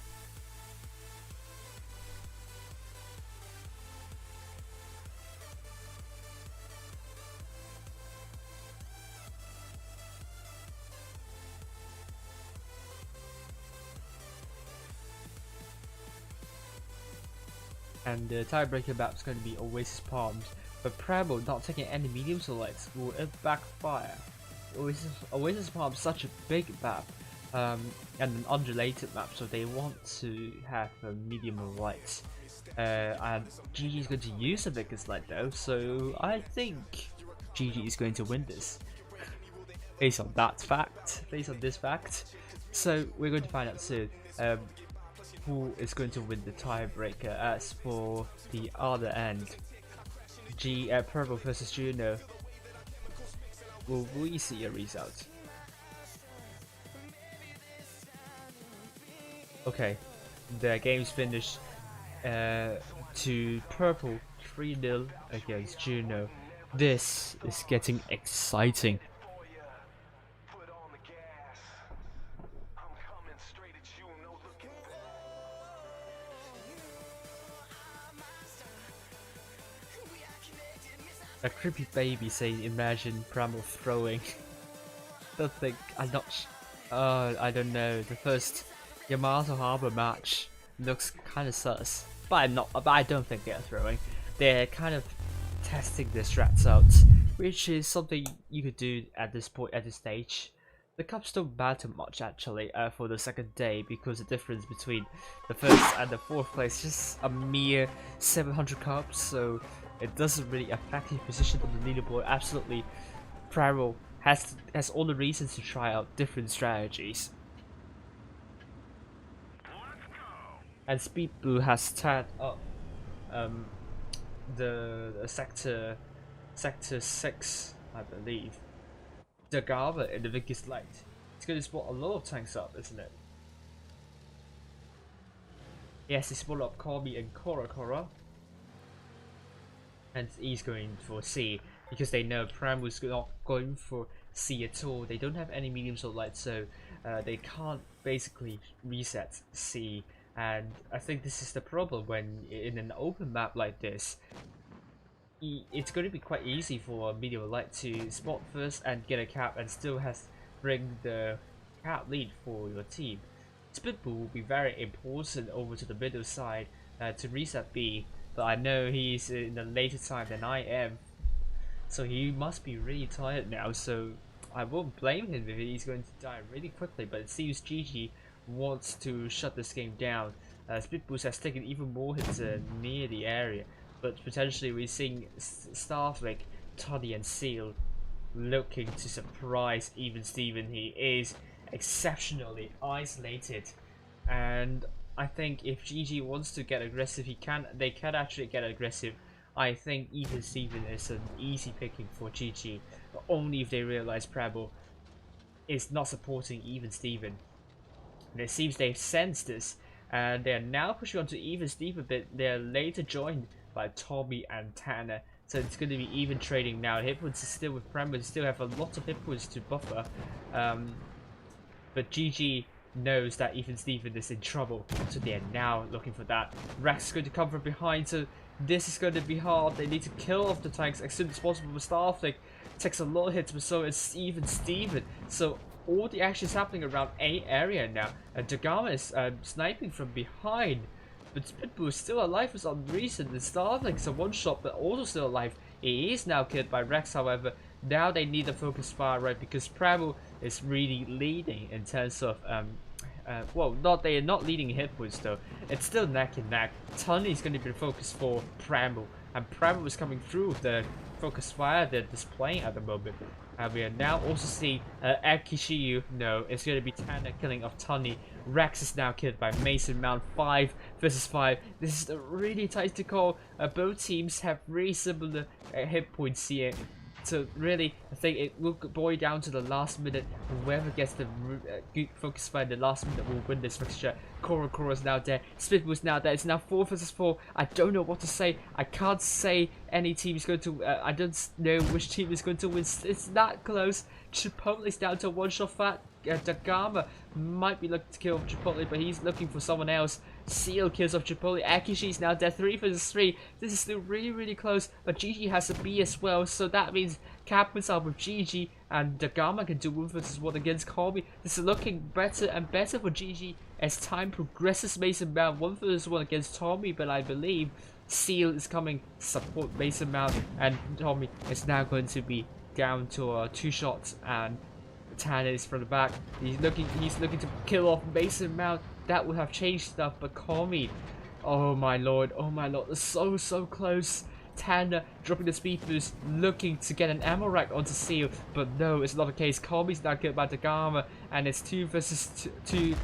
S5: And the tiebreaker map is going to be Oasis Palms, but Primo not taking any medium selects will backfire. Oasis Palms is such a big map and an undulated map, so they want to have a medium or light. And GG is going to use a bigger sled though, so I think GG is going to win this. Based on this fact. So we're going to find out soon. Who is going to win the tiebreaker. As for the other end, Purple versus Juno, will we see a result? Okay, the game's finished to Purple 3-0 against Juno. This is getting exciting. A creepy baby saying, "Imagine Primo throwing." I don't know. The first Yamato Harbor match looks kind of sus, but I don't think they're throwing. They're kind of testing their strats out, which is something you could do at this point, at this stage. The cups don't matter much actually for the second day, because the difference between the first and the 4th place is just a mere 700 cups, so it doesn't really affect your position on the leaderboard. Absolutely, Primo has all the reasons to try out different strategies. And Speed Blue has tied up the sector 6, I believe. The Gava in the biggest light. It's going to spawn a lot of tanks up, isn't it? Yes, he spawned up Komi and Kora. And he's going for C because they know Primo's not going for C at all. They don't have any mediums or light, so they can't basically reset C. And I think this is the problem when in an open map like this. It's going to be quite easy for a medium light to spot first and get a cap and still has bring the cap lead for your team. Spitbull will be very important over to the middle side to reset B, but I know he's in a later time than I am, so he must be really tired now, so I won't blame him if he's going to die really quickly, but it seems GG wants to shut this game down. Spitbull has taken even more hits near the area, but potentially we're seeing staff like Toddy and Seal looking to surprise even Steven. He is exceptionally isolated, and I think if GG wants to get aggressive, they can actually get aggressive. I think even Steven is an easy picking for GG, but only if they realize Primo is not supporting even Steven. And it seems they've sensed this, and they're now pushing on to even Steven, but they're later joined by Tommy and Tanner. So it's going to be even trading now. Hit points is still with Primo, still have a lot of hit points to buffer. But GG knows that even Steven is in trouble, so they're now looking for that. Rex is going to come from behind, so this is going to be hard. They need to kill off the tanks as soon as possible. But Starflick takes a lot of hits, but so is even Steven. So all the action is happening around A area now, and Dagama is sniping from behind. But Spitbull is still alive for some reason. The Starlink is a one-shot, but also still alive. He is now killed by Rex, however. Now they need a focus fire, right? Because Primo is really leading in terms of well, they are not leading hit points though. It's still neck and neck. Tony is going to be the focus for Primo, and Primo is coming through the focus fire they're displaying at the moment. And we are now also seeing Akishiyu. No, it's going to be Tanner killing of Tony. Rex is now killed by Mason Mount. 5 versus 5. This is a really tight to call. Both teams have really similar hit points here. So really, I think it will boil down to the last minute. Whoever gets the good focus fire in the last minute will win this fixture. Kora is now there. Spitbull's now there. It's now 4 versus 4. I don't know what to say. I can't say any team is going to. I don't know which team is going to win. It's that close. Chipotle's down to one shot fat. Dagama might be looking to kill Chipotle, but he's looking for someone else. Seal kills off Chipotle. Akishi's now dead. 3 versus 3. This is still really close, but GG has a B as well, so that means Captain's up with GG, and Dagama can do 1 versus 1 against Kobe. This is looking better and better for GG as time progresses. Mason Mount 1 versus 1 against Tommy, but I believe Seal is coming to support Mason Mount, and Tommy is now going to be down to 2 shots, and Tanner is from the back. He's looking to kill off Mason Mount. That would have changed stuff, but Komi, oh my lord, it's so close. Tanner dropping the speed boost, looking to get an ammo rack onto Seal, but no, it's not the case. Komi's now killed by Dagama, and it's 2 versus 2.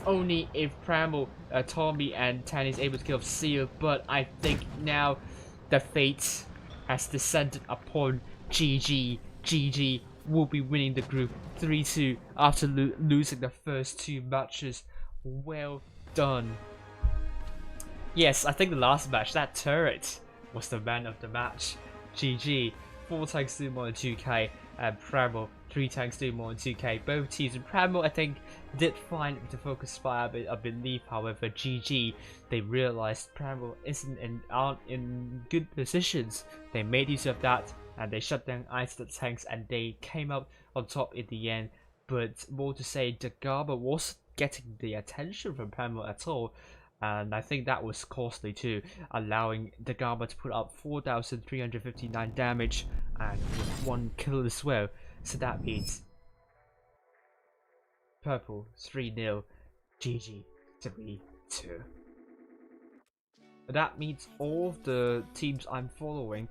S5: Only if Primo, Tommy, and Tanner is able to kill off Seal, but I think now the fate has descended upon GG. GG will be winning the group 3-2 after losing the first 2 matches. Well done. Yes, I think the last match, that turret was the man of the match. GG. 4 tanks doing more than 2k, and Primo 3 tanks doing more than 2k. Both teams, and Primo I think did fine with the focus fire, but I believe however GG, they realized Primo aren't in good positions. They made use of that, and they shut down the tanks, and they came out on top in the end. But more to say, Dagama wasn't getting the attention from Primo at all, and I think that was costly too, allowing Dagama to put up 4,359 damage and with 1 kill as well. So that means Purple 3-0, GG 3-2. That means all of the teams I'm following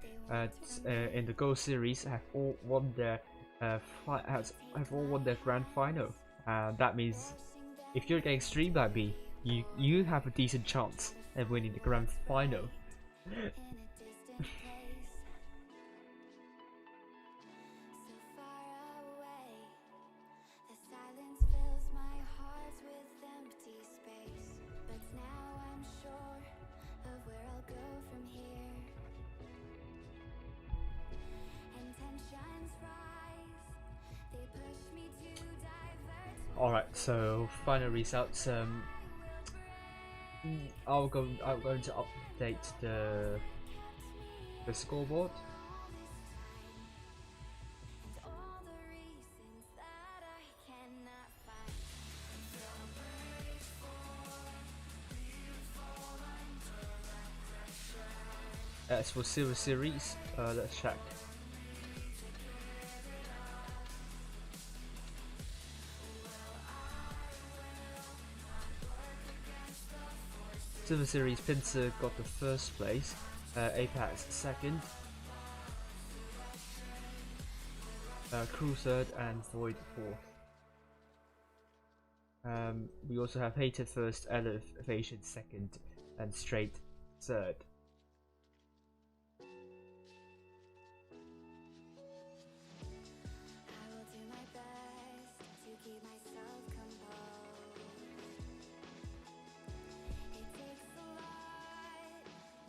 S5: in the Go series have all won their have all won their grand final. That means if you're getting streamed by me, you have a decent chance of winning the grand final.
S4: in a distant place, so far away. The silence fills my heart with empty space, but now I'm sure of where I'll go from here. And tensions rise, they push me to divert.
S5: Alright, so final results. I'm going to update the scoreboard.
S4: And all the reasons that I cannot find.
S5: As for Silver Series, let's check. Silver Series, Pincer got the first place, Apex second, Crew third, and Void fourth. We also have Hated first, Elevation second, and Straight third.
S4: I will do my best to keep myself composed. It takes a lot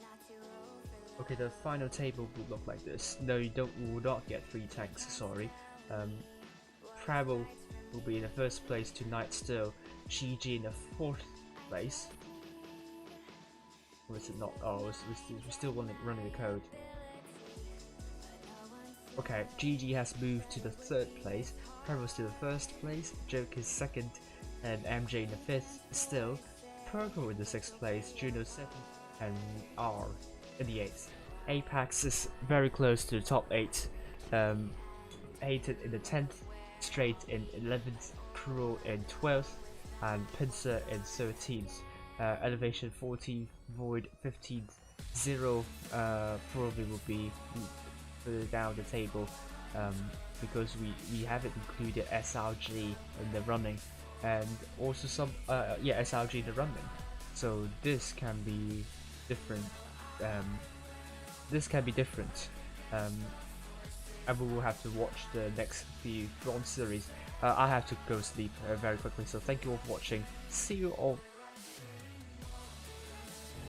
S4: not to overload.
S5: Okay, the final table will look like this. No, you will not get 3 tanks, sorry. Primo will be in the first place tonight still. GG in the 4th place. Or is it not? Oh, we're still running the code. Okay, GG has moved to the 3rd place. Primo's to the 1st place. Joke is 2nd, and MJ in the 5th still. Purple in the 6th place. Juno 7th, and R in the 8th. Apex is very close to the top 8. Hated in the 10th, Straight in 11th, Cruel in 12th, and Pincer in 13th. Elevation 14th, Void 15th, Zero probably will be further down the table because we haven't included SRG in the running, and also some SRG in the running. So this can be different. And we will have to watch the next few bronze series. I have to go sleep very quickly, so thank you all for watching. See you all